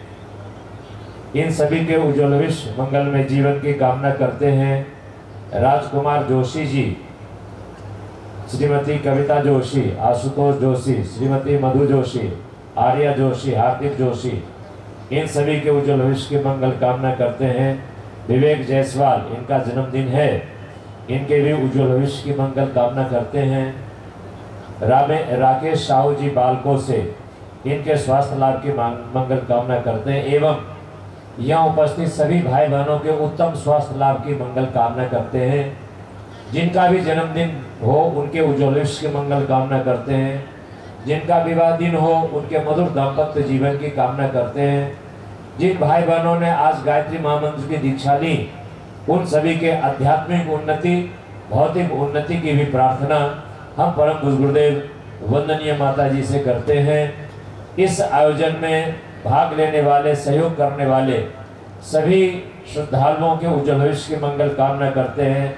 इन सभी के उज्ज्वल भविष्य मंगलमय जीवन की कामना करते हैं। राजकुमार जोशी जी, श्रीमती कविता जोशी, आशुतोष जोशी, श्रीमती मधु जोशी, आर्या जोशी, हार्दिक जोशी, इन सभी के उज्ज्वल भविष्य की मंगल कामना करते हैं। विवेक जायसवाल, इनका जन्मदिन है, इनके भी उज्ज्वल भविष्य की मंगल कामना करते हैं। राकेश साहू जी बालको से, इनके स्वास्थ्य लाभ की मंगल कामना करते हैं एवं यहाँ उपस्थित सभी भाई बहनों के उत्तम स्वास्थ्य लाभ की मंगल कामना करते हैं। जिनका भी जन्मदिन हो उनके उज्ज्वल भविष्य की मंगल कामना करते हैं। जिनका विवाह दिन हो उनके मधुर दाम्पत्य जीवन की कामना करते हैं। जिन भाई बहनों ने आज गायत्री महामंत्र की दीक्षा ली उन सभी के आध्यात्मिक उन्नति, भौतिक उन्नति की भी प्रार्थना हम परम पूज्य गुरुदेव वंदनीय माता जी से करते हैं। इस आयोजन में भाग लेने वाले, सहयोग करने वाले सभी श्रद्धालुओं के उज्ज्वल भविष्य की मंगल कामना करते हैं।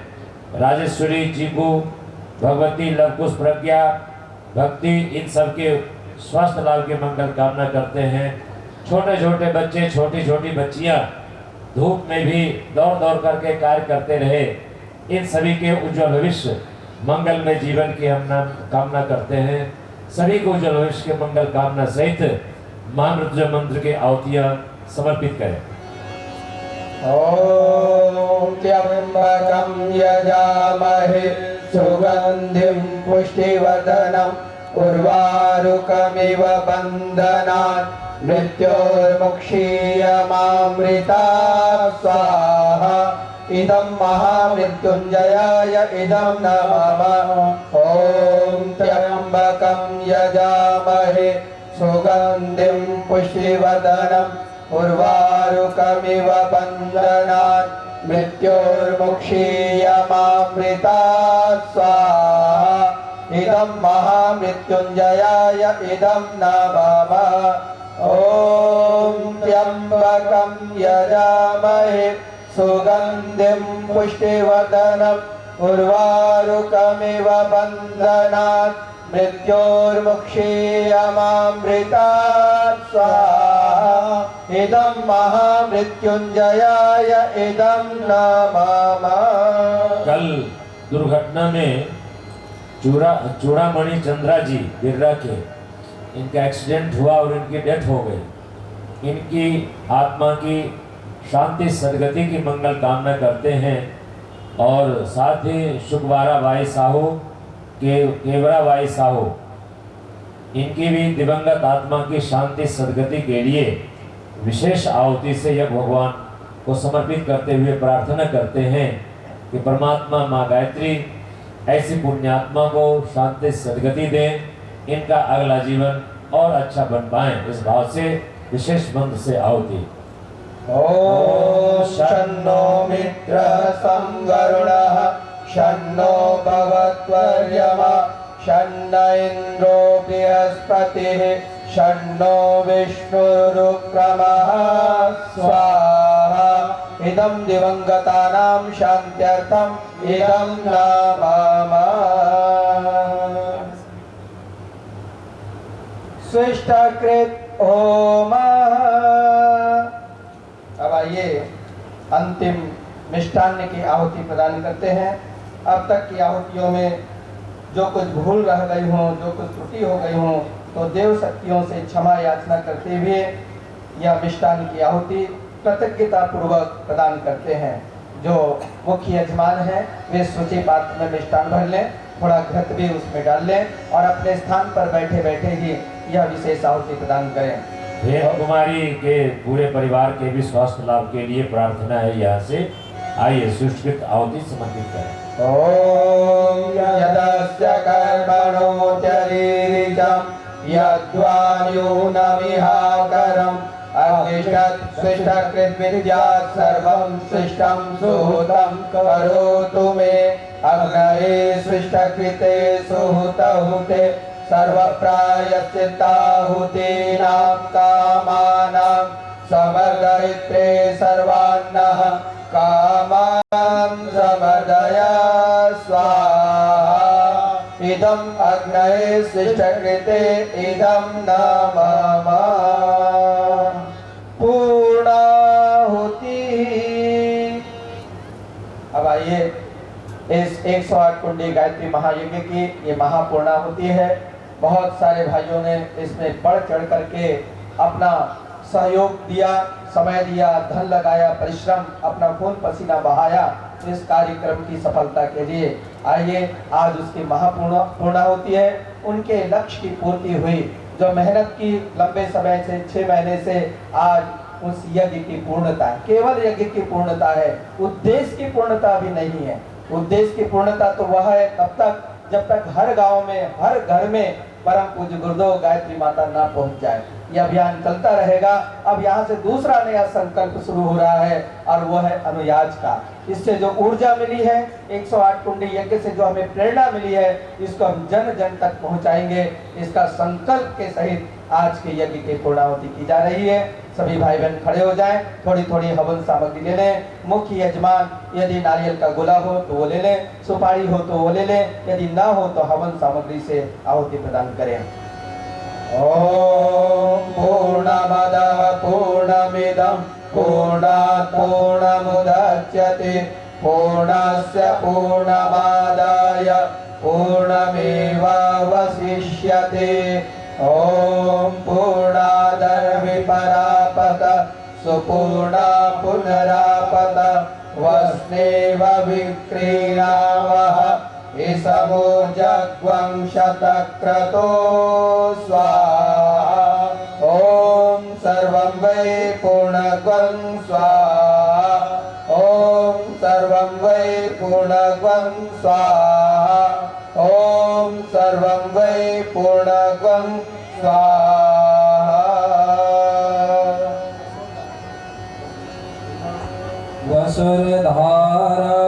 राजेश्वरी, जीबू, भगवती, लवकुश, प्रज्ञा, भक्ति, इन सब के स्वास्थ्य लाभ की मंगल कामना करते हैं। छोटे छोटे बच्चे, छोटी छोटी बच्चियां धूप में भी दौड़ दौड़ करके कार्य करते रहे, इन सभी के उज्ज्वल भविष्य मंगल में जीवन की हम कामना करते हैं। सभी को उज्ज्वल भविष्य के मंगल कामना सहित महामृत्युंजय मंत्र की आहुतियां समर्पित करें। ओम त्र्यंबकं यजामहे सुगंधिं पुष्टिवर्धनम् उर्वारुकमिव बन्धनात् मृत्योर्मुक्षीयमामृतात् स्वाहा। इदं महामृत्युंजयाय इदं नमः। ओम त्र्यंबकं यजामहे सुगंधिं पुष्टिवर्धनम् उर्वारुकमिव बन्धनात् मृत्योर्मुक्षीयमामृतात् स्वाहा। इदं महामृत्युंजयाय इदं नमः। ओम त्र्यंबकं यजामहे सुगंधिं पुष्टिवर्धनम् उर्वारुकमिव बन्धनात् मृत्योर्मुक्षीयमामृतात् स्वाहा। इदं महामृत्युंजयाय इदं नमः। कल दुर्घटना में चूड़ामणि चंद्रा जी बिर्रा के, इनका एक्सीडेंट हुआ और इनकी डेथ हो गई। इनकी आत्मा की शांति सदगति की मंगल कामना करते हैं और साथ ही सुखवारा बाई साहू, केवरा बाई साहू, इनकी भी दिवंगत आत्मा की शांति सदगति के लिए विशेष आहुति से यज्ञ भगवान को समर्पित करते हुए प्रार्थना करते हैं कि परमात्मा माँ गायत्री ऐसी पुण्यात्मा को शांति सदगति दें, इनका अगला जीवन और अच्छा बन पाए, इस भाव से विशेष मंत्र से आहुति। ओम शन्नो मित्र संवरुणः शन्नो भगवत्वर्यमा शन्न इन्द्रो बृहस्पतिः शन्नो विष्णुरुक्रमः स्वाहा। इदं दिवंगतानां शान्त्यर्थम् इदं नमामः। स्विष्टकृत होमः। अब आइए अंतिम मिष्टान्न की आहुति प्रदान करते हैं। अब तक की आहुतियों में जो कुछ भूल रह गई हों, जो कुछ त्रुटि हो गई हों, तो देव शक्तियों से क्षमा याचना करते हुए यह मिष्टान की आहुति कृतज्ञता पूर्वक प्रदान करते हैं। जो मुख्य यजमान है वे सूची पात्र में मिष्टान भर लें, थोड़ा घृत भी उसमें डाल लें और अपने स्थान पर बैठे बैठे ही यह विशेष आहुति प्रदान करें। हेम कुमारी के पूरे परिवार के भी स्वास्थ्य लाभ के लिए प्रार्थना है। यहाँ से आइए सुष्कृत आहुति समर्पित करें। ओम यदस्य कर्मणो चरीरितं यद्वायुनमिहाकरम् अग्निष्ट सृष्टकृत विद्यात् सर्वं सृष्टं सुहृतं करोतु मे अग्नये सृष्टकृते सुहृतहुते सर्वप्रायश्चित्ताहुतीनां कामानां समर्दयित्रे सर्वान्नः कामां समर्दय स्वाहा इदं अग्नये सृष्टकृते इदं न मम पूर्णाहुति। अब आइए इस 108 कुंडी गायत्री महायज्ञ की ये महापूर्णाहुति है। बहुत सारे भाइयों ने इसमें बढ़ चढ़ करके अपना सहयोग दिया, समय दिया, धन लगाया, परिश्रम, अपना खून पसीना बहाया इस कार्यक्रम की सफलता के लिए। आइए आज उसकी महापूर्णाहुति है। उनके लक्ष्य की पूर्ति हुई, जो मेहनत की लंबे समय से 6 महीने से आज उस यज्ञ की पूर्णता, केवल यज्ञ की पूर्णता है, उद्देश्य की पूर्णता भी नहीं है। उद्देश्य की पूर्णता तो वह है तब तक जब तक हर गांव में, हर घर में परम पूज्य गुरुदेव गायत्री माता ना पहुंच जाए। यह अभियान चलता रहेगा। अब यहाँ से दूसरा नया संकल्प शुरू हो रहा है और वो है अनुयाज का। इससे जो ऊर्जा मिली है, 108 कुंडी यज्ञ से जो हमें प्रेरणा मिली है, इसको हम जन जन तक पहुंचाएंगे। इसका संकल्प के सहित आज के यज्ञ की पूर्णाहुति की जा रही है। सभी भाई बहन खड़े हो जाएं, थोड़ी थोड़ी हवन सामग्री ले लें। मुख्य यजमान यदि नारियल का गोला हो तो वो ले लें, सुपारी हो तो वो ले लें, यदि ना हो तो हवन सामग्री से आहुति प्रदान करें। ओम पूर्णमदः पूर्णमिदं पूर्णात् पूर्णमुदच्यते पूर्णस्य पूर्णमादाय पूर्णमेवावशिष्यते। ओम पूर्णादर्विपरापत सुपूर्णा पुनरापत वस्नेव विक्रीणावः इसमोजग्वं शतक्रतो स्वाहा। ओम सर्वं वै पूर्णग्वं स्वाहा। ओम सर्वं वै पूर्णग्वं स्वाहा। ओम सर्वं वै पूर्णग्वं स्वाहा। वसुरधारा।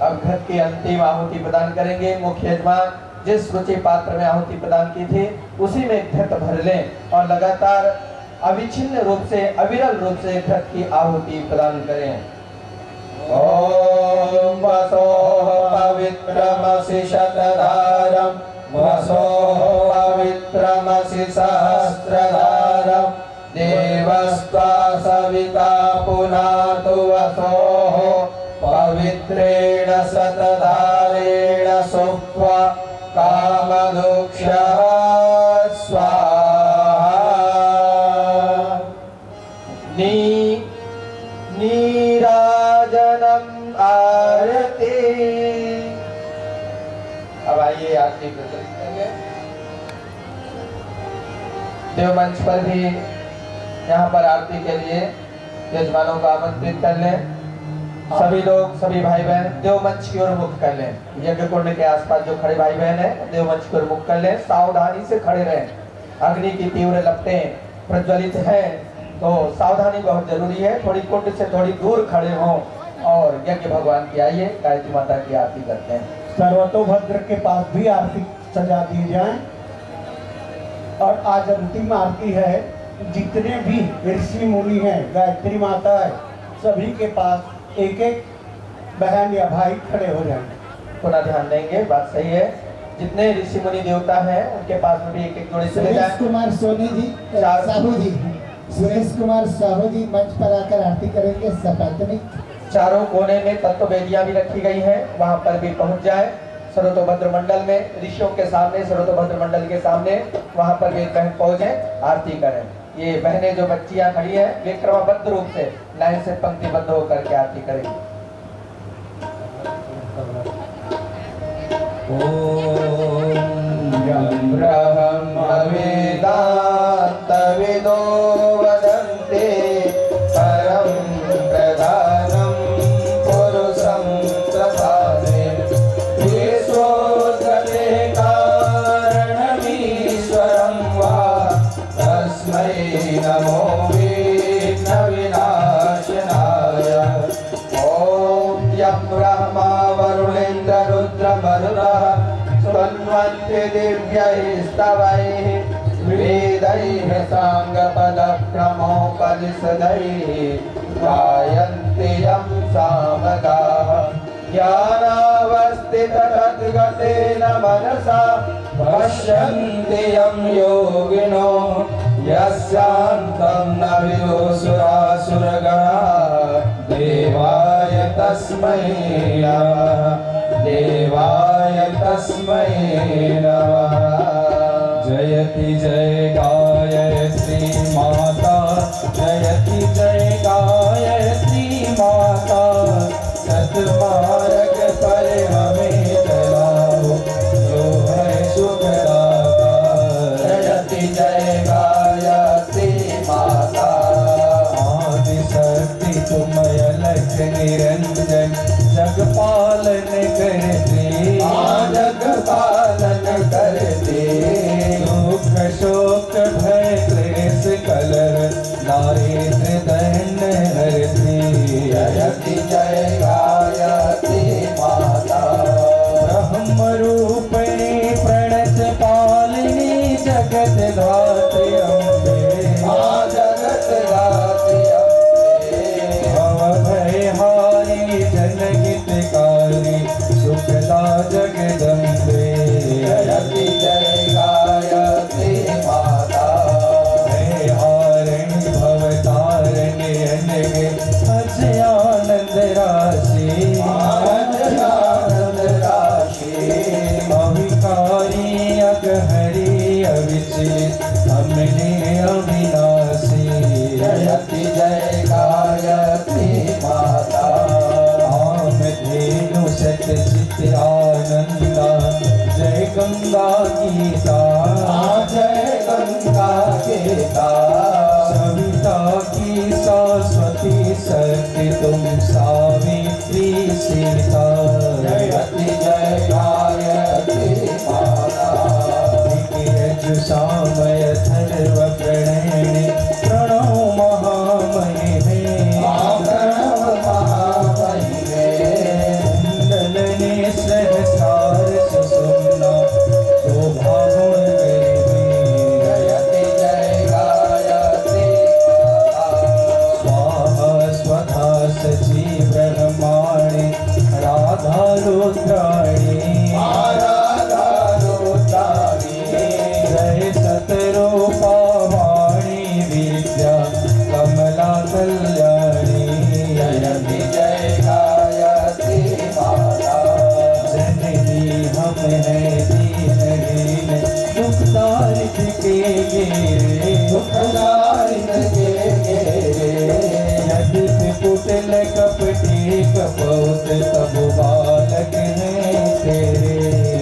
अब घट की अंतिम आहुति प्रदान करेंगे। मुख्य यजमान जिस रुचि पात्र में आहुति प्रदान की थी उसी में घट भर लें और लगातार अविच्छिन्न रूप से, अविरल रूप से घट की आहुति प्रदान करें। ओम वसोः पवित्रमसि शतधारं वसोः पवित्रमसि सहस्रधारं देवस्त्वा सविता पुनातु वसोः पवित्रेण शतधारेण सुप्त्वा कामदुक्षः स्वाहा। नीराजनम् आरती। अब आइए आरती प्रदर्शित करेंगे। देव मंच पर भी यहाँ पर आरती के लिए यजमानों को आमंत्रित कर लें। सभी लोग, सभी भाई बहन देव मंच की ओर मुख कर लें। यज्ञ कुंड के आसपास जो खड़े भाई बहन हैं देव मंच की ओर मुख कर लें। सावधानी से खड़े रहें। अग्नि की तीव्र लपटें प्रज्वलित हैं तो सावधानी बहुत जरूरी है। थोड़ी कुंड से थोड़ी दूर खड़े हों और यज्ञ भगवान की आइए गायत्री माता की आरती करते हैं। सर्वतोभद्र के पास भी आरती सजा दी जाए। और आज अंतिम आरती है। जितने भी ऋषि मुनि हैं, गायत्री माता है, सभी के पास एक एक बहन या भाई खड़े हो जाएंगे। पुनः ध्यान देंगे, बात सही है। जितने ऋषि मुनि देवता हैं उनके पास में भी एक एक जोड़े चले जाएं। सुरेश कुमार सोनी जी, साहू जी, सुरेश कुमार साहू जी मंच पर आकर आरती करेंगे। सपत्नीक चारों कोने में तत्व वेदियां भी रखी गई हैं, वहां पर भी पहुंच जाए। सर्वतोभद्र मंडल में ऋषियों के सामने, सर्वतोभद्र मंडल के सामने वहां पर वे बहन पहुंचे, आरती करें। ये बहनें जो बच्चियां खड़ी हैं वे क्रमबद्ध रूप से लाइन से पंक्तिबद्ध होकर के आरती करेंगी। ब्रह्मवेदान्तविदो वदन्ते परं प्रधानं पुरुषं प्रधाने विश्वोत्पत्ते कारणमीश्वरं वा तस्मै नमो विघ्नविनाशनाय। ॐ यं ब्रह्मा वरुणेन्द्र रुद्रमरुतः स्तुन्वन्ति दिव्यैः स्तवैः वेदैः साङ्गपदक्रमोपनिषदैः गायन्ति यं सामगाः। ज्ञानावस्थिततद्गतेन मनसा पश्यन्ति यं योगिनो यस्यान्तं न विदुषुरासुरगणाः। देवाय तस्मै नमः, देवाय तस्मै नमः। जयति जय गायत्री माता, जयति जय गायत्री माता। सतमार्ग पर हमें चलाओ, जो है सुखदाता। जयति जय गायत्री माता। आदिशक्ति तुम अलख निरंजन, जग पालन करते, जग पालन करते। दुख शोक भय क्लेश कलह दारिद्र दंड हरते। जयति जय गायत्री माता। ब्रह्म रूपिणी प्रणत पालिनी जगत धात्री अम्बे, जगत धात्री अम्बे। भव भय हारी जनहितकारी सुखदा जगदम्बे। जयति जय गायत्री माता। भय हारिणी भवतारिणी अनगे अजयानंद राशि, अजयानंद राशि। अविकारी अगहरी अविचलित हमने अविनाशी। जयति जय गायत्री माता। आम धेनु सत चित आनंदा, जय गंगा गीता, जय गंगा गीता। सविता की सरस्वती सत्य तुम सावित्री सीता। जयति जय गायत्री माता। सामय थर्व प्रणयिनी प्रणव महामहिमे, प्रणव महामहिमे। कुंडलने सहस्रार सुषुम्ना शोभा गुण गरिमे। जयति जय गायत्री माता। स्वाहा स्वधा सची ब्रह्माणि राधा रुद्राणी, राधा रुद्राणी। जय सतरूपा वाणी विद्या कमला कल्याणी। जयति जय गायत्री माता। जननी हम हैं दीनहीन, दुखदारित के घेरे, दुखदारित के घेरे। यद्यपि कुटिल कपटी कपौत तब बालक हैं तेरे।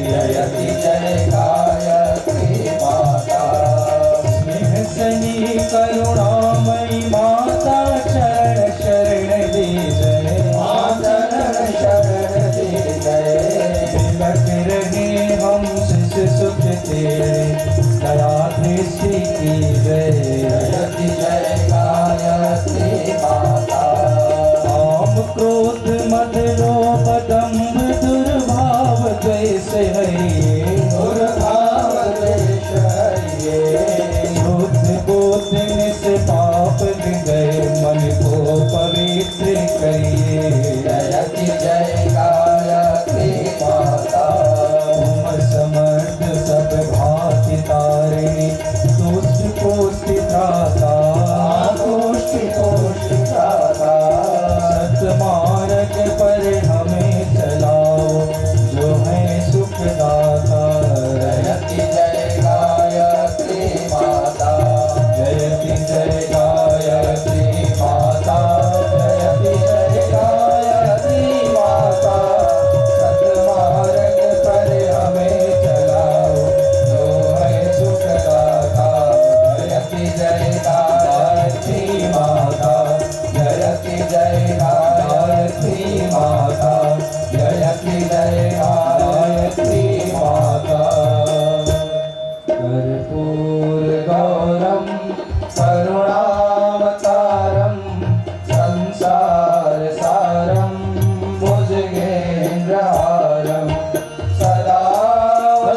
जयति जय गायत्री माता। स्नेह सनी करुणामयी माता चरण शरण दे जय, चरण शरण दे जय। तिलक रहे हम शिष्य सुख तेरे, दया दृष्टि की जय। जयति जय गायत्री माता। काम क्रोध मद लोभ दंभ दुर्भाव द्वेष हरिये, दुर्भाव द्वेष हरिये। शुद्ध बुद्धि निष्पाप हृदय मन को पवित्र करिए। जयति जय गायत्री माता। तुम समर्थ सब भाति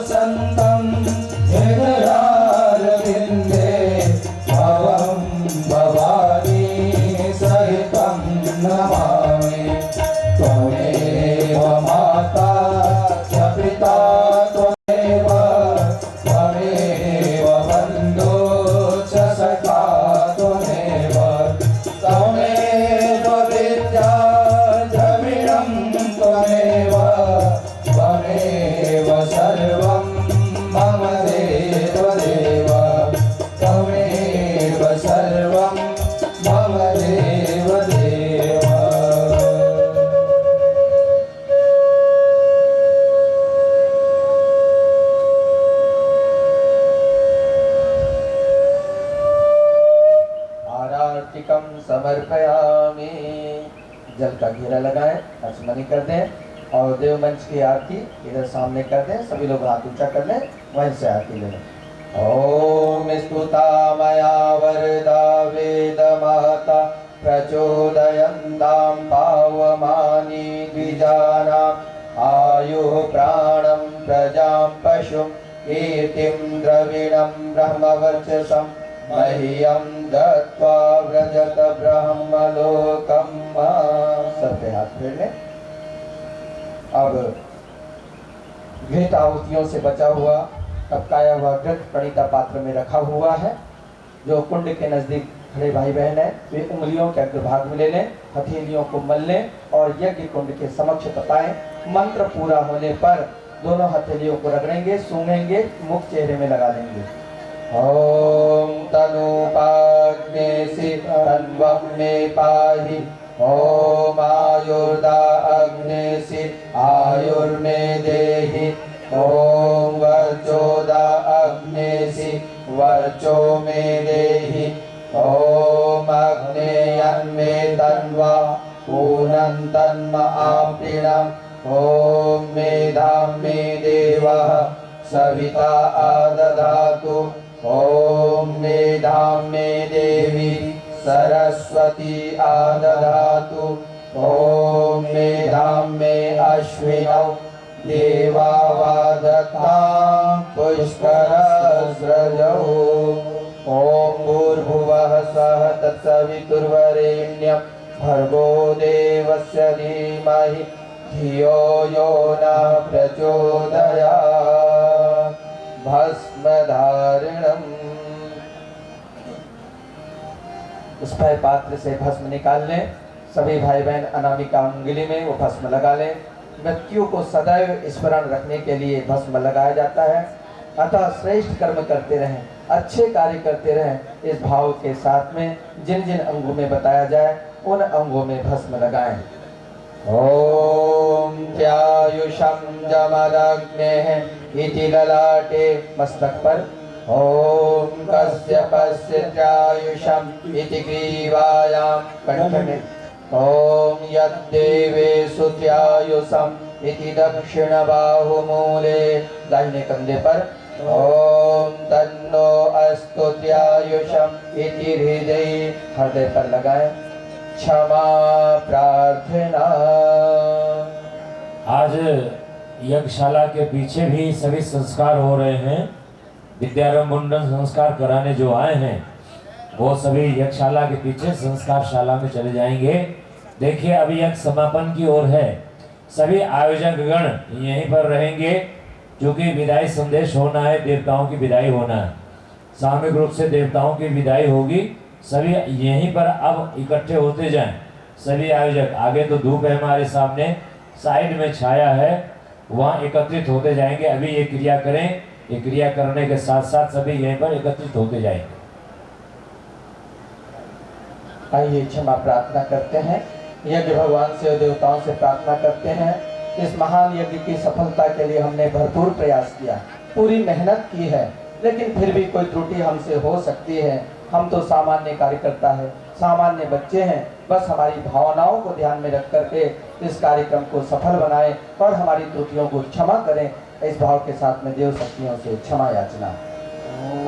वसन्तं हृदयारविन्दे भवं भवानी सहितं नमामि। त्वमेव माता च पिता त्वमेव त्वमेव बन्धो च सखा त्वमेव त्वमेव विद्या द्रविणं त्वमेव त्वमेव सर्वं मम देवदेव त्वमेव सर्वं मम देवदेव। आरतिकं समर्पयामि। जल का घेरा लगाएं, आचमनी कर दें और देव मंच की आरती इधर सामने कर दें। सभी लोग हाथ ऊंचा कर लें, वहीं से आरती ले लें। ओम स्तुता मया वरदा वेद माता प्रचोदयन्तां पावमानि द्विजानाम् आयुः प्राणं प्रजां पशुं कीर्तिं द्रविणं ब्रह्मवर्चसं मह्यं दत्त्वा व्रजत ब्रह्मलोकं। सर पे हाथ फेर लें। अब घृत आहुतियों से बचा हुआ टपकाया हुआ घृत प्रणीता पात्र में रखा हुआ है। जो कुंड के नजदीक खड़े भाई बहन हैं वे उंगलियों के अग्रभाग में ले लें, हथेलियों को मल लें और यज्ञ कुंड के समक्ष तपाएं। मंत्र पूरा होने पर दोनों हथेलियों को रगड़ेंगे, सूंघेंगे, मुख चेहरे में लगा लेंगे। ओम तनुपाग्नेसि तन्वं मे पाहि। ओम आयुर्दा अग्नेसि आयुर्मे देहि। ओम वर्चोदा अग्नेसि वर्चो मे देहि। ओम अग्नेयन्मे तन्वा पूर्णं तन्म आपृणम्। ओम मेधां मे देवः सविता आदधातु। ओम मेधां मे देवी सरस्वती आदधातु। ओम मेधां मे अश्विनौ देवावादत्तां पुष्करस्रजौ। ओम भूर्भुवः स्वः तत्सवितुर्वरेण्यं भर्गो देवस्य धीमहि धियो यो न प्रचोदयात्। भस्मधारिणम्। उस पर पात्र से भस्म निकाल लें। सभी भाई बहन अनामिका उंगली में वो भस्म लगा लें। मृत्यु को सदैव स्मरण रखने के लिए भस्म लगाया जाता है। अतः श्रेष्ठ कर्म करते रहें, अच्छे कार्य करते रहें। इस भाव के साथ में जिन जिन अंगों में बताया जाए उन अंगों में भस्म लगाएं। ओम त्यायुषं जमदग्नेः इति ललाटे मस्तक पर। ओम कश्यपस्य त्यायुषं इति ग्रीवायां कंठ में। ओम यद्देवेषु त्यायुषं इति दक्षिण बाहुमूले दाहिने कंधे पर। ओम तन्नो अस्तु त्यायुषं इति हृदय पर लगाएं। क्षमा प्रार्थना। आज यज्ञशाला के पीछे भी सभी संस्कार हो रहे हैं। विद्यारंभ मुंडन संस्कार कराने जो आए हैं वो सभी यज्ञशाला के पीछे संस्कार शाला में चले जाएंगे। देखिए अभी यज्ञ समापन की ओर है। सभी आयोजक गण यहीं पर रहेंगे क्योंकि विदाई संदेश होना है, देवताओं की विदाई होना है। सामूहिक रूप से देवताओं की विदाई होगी। सभी यहीं पर अब इकट्ठे होते जाएं। सभी आयोजक आगे तो धूप है हमारे सामने, साइड में छाया है, वहाँ एकत्रित होते जाएंगे। अभी ये क्रिया करें। ये क्रिया करने के साथ साथ सभी यहीं पर एकत्रित होते जाएंगे। आइए क्षमा प्रार्थना करते हैं। यज्ञ भगवान से और देवताओं से प्रार्थना करते हैं। इस महान यज्ञ की सफलता के लिए हमने भरपूर प्रयास किया, पूरी मेहनत की है, लेकिन फिर भी कोई त्रुटि हमसे हो सकती है। हम तो सामान्य कार्यकर्ता है, सामान्य बच्चे हैं। बस हमारी भावनाओं को ध्यान में रख करके इस कार्यक्रम को सफल बनाएं और हमारी त्रुटियों को क्षमा करें। इस भाव के साथ में देव शक्तियों से क्षमा याचना।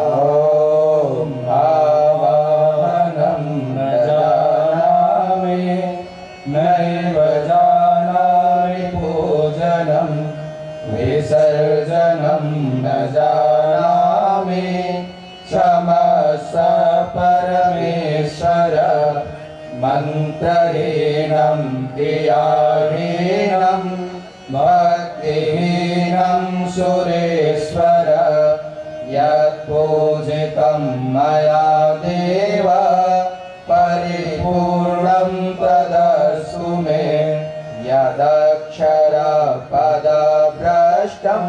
ओम आवाहनं न जानामि नैव जानामि पूजनं विसर्जनं न जानामि क्षमस्व परमेश्वर मन्त्रहीनं क्रियाहीनं भक्तिहीनं सुरेश्वर यत्पूजितं मया देव परिपूर्णं तदस्तु मे यदक्षरपदभ्रष्टं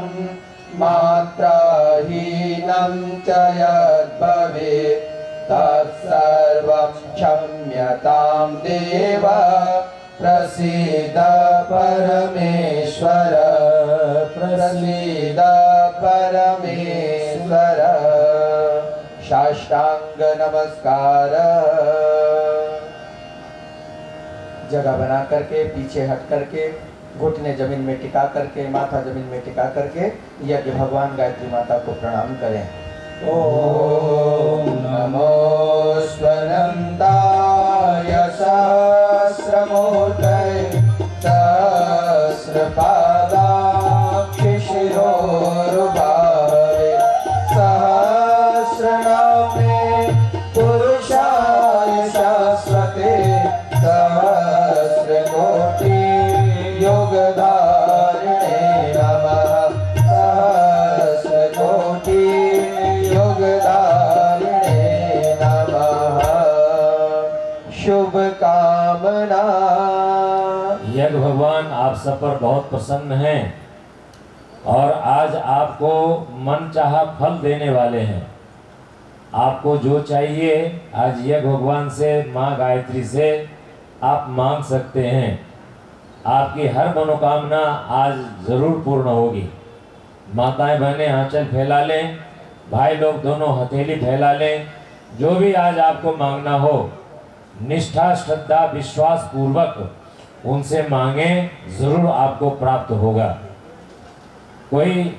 मात्राहीनं च यद्भवेत् तत्सर्वं क्षम्यतां देव प्रसीद परमेश्वर प्रसीद परमेश्वर। साष्टांग नमस्कार। जगह बना करके पीछे हट करके घुटने जमीन में टिका करके माथा जमीन में टिका करके यज्ञ भगवान गायत्री माता को प्रणाम करें। ओम नमो स्वनंदाय सहस्रमूर्तये सहस्रपादाक्षि शिरोरुबाहवे सहस्रनामे पुरुषाय शाश्वते सहस्रकोटि योगधारिणे नमः सहस्रकोटि योगधारिणे नमः। शुभ कामना। यज्ञ भगवान आप सब पर बहुत प्रसन्न हैं और आज आपको मनचाहा फल देने वाले हैं। आपको जो चाहिए आज यज्ञ भगवान से माँ गायत्री से आप मांग सकते हैं। आपकी हर मनोकामना आज जरूर पूर्ण होगी। माताएं बहनें आंचल फैला लें, भाई लोग दोनों हथेली फैला लें। जो भी आज आपको मांगना हो निष्ठा श्रद्धा विश्वास पूर्वक उनसे मांगे, जरूर आपको प्राप्त होगा। कोई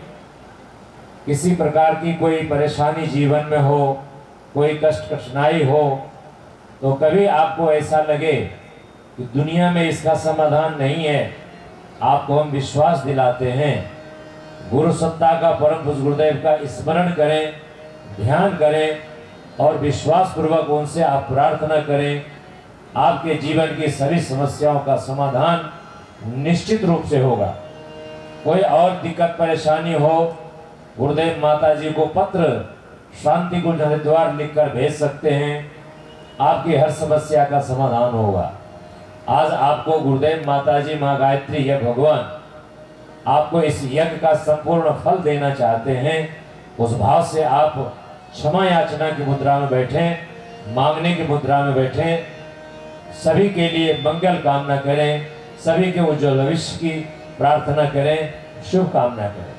किसी प्रकार की कोई परेशानी जीवन में हो, कोई कष्ट कठिनाई हो, तो कभी आपको ऐसा लगे कि दुनिया में इसका समाधान नहीं है, आपको हम विश्वास दिलाते हैं। गुरु सत्ता का परम पूज्य गुरुदेव का स्मरण करें, ध्यान करें और विश्वास पूर्वक उनसे आप प्रार्थना करें। आपके जीवन की सभी समस्याओं का समाधान निश्चित रूप से होगा। कोई और दिक्कत परेशानी हो, गुरुदेव माता जी को पत्र शांति कुंज हरिद्वार लिखकर भेज सकते हैं, आपकी हर समस्या का समाधान होगा। आज आपको गुरुदेव माता जी माँ गायत्री यज्ञ भगवान आपको इस यज्ञ का संपूर्ण फल देना चाहते हैं। उस भाव से आप क्षमा याचना की मुद्रा में बैठें, मांगने की मुद्रा में बैठें। सभी के लिए मंगल कामना करें, सभी के उज्ज्वल भविष्य की प्रार्थना करें, शुभ कामना करें।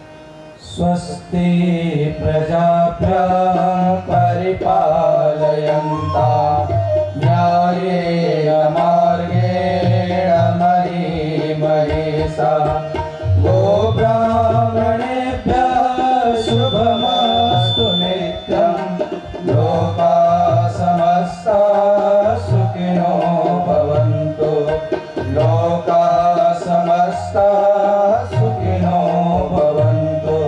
स्वस्ति प्रजाभ्यः परिपालयन्ता न्यायेन मार्गेण मही महिषा गोब्राह्मणेभ्यः शुभमस्तु नित्यं लोकाः समस्ताः सुखिनो भवन्तु लोकाः समस्ताः सुखिनो भवन्तु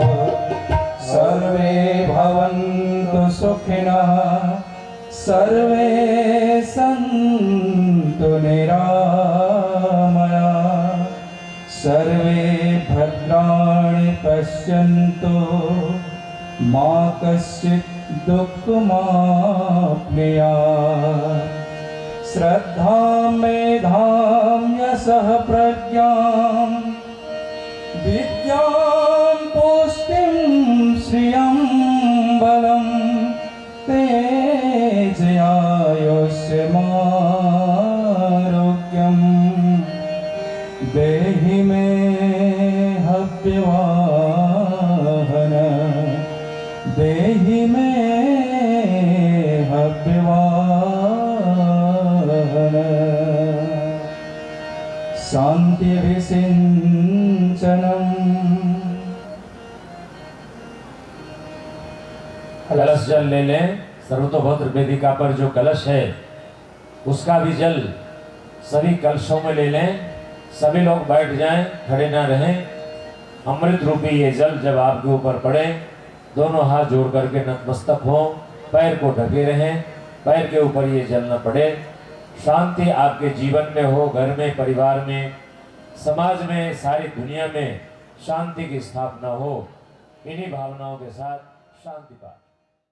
सर्वे भवन्तु सुखिनः सर्वे सन्तु निरामया सर्वे भद्राणि पश्यन्तु मा कश्चित् दुःखमाप्नुयात् श्रद्धां मेधां यशः प्रज्ञां विद्यां पुष्टिं श्रियं बलं तेजयायुष्यमारोग्यं देहि मे हव्यवाहन देहि मे हव्यवाहन शान्तिभिषिञ्चनम्। कलश जल ले लें। सर्वतोभद्र वेदिका पर जो कलश है उसका भी जल सभी कलशों में ले लें। सभी लोग बैठ जाएं, खड़े ना रहें। अमृत रूपी ये जल जब आपके ऊपर पड़े, दोनों हाथ जोड़ करके नतमस्तक हो, पैर को ढके रहें, पैर के ऊपर ये जल न पड़े। शांति आपके जीवन में हो, घर में, परिवार में, समाज में, सारी दुनिया में शांति की स्थापना हो। इन्हीं भावनाओं के साथ शांति पाठ।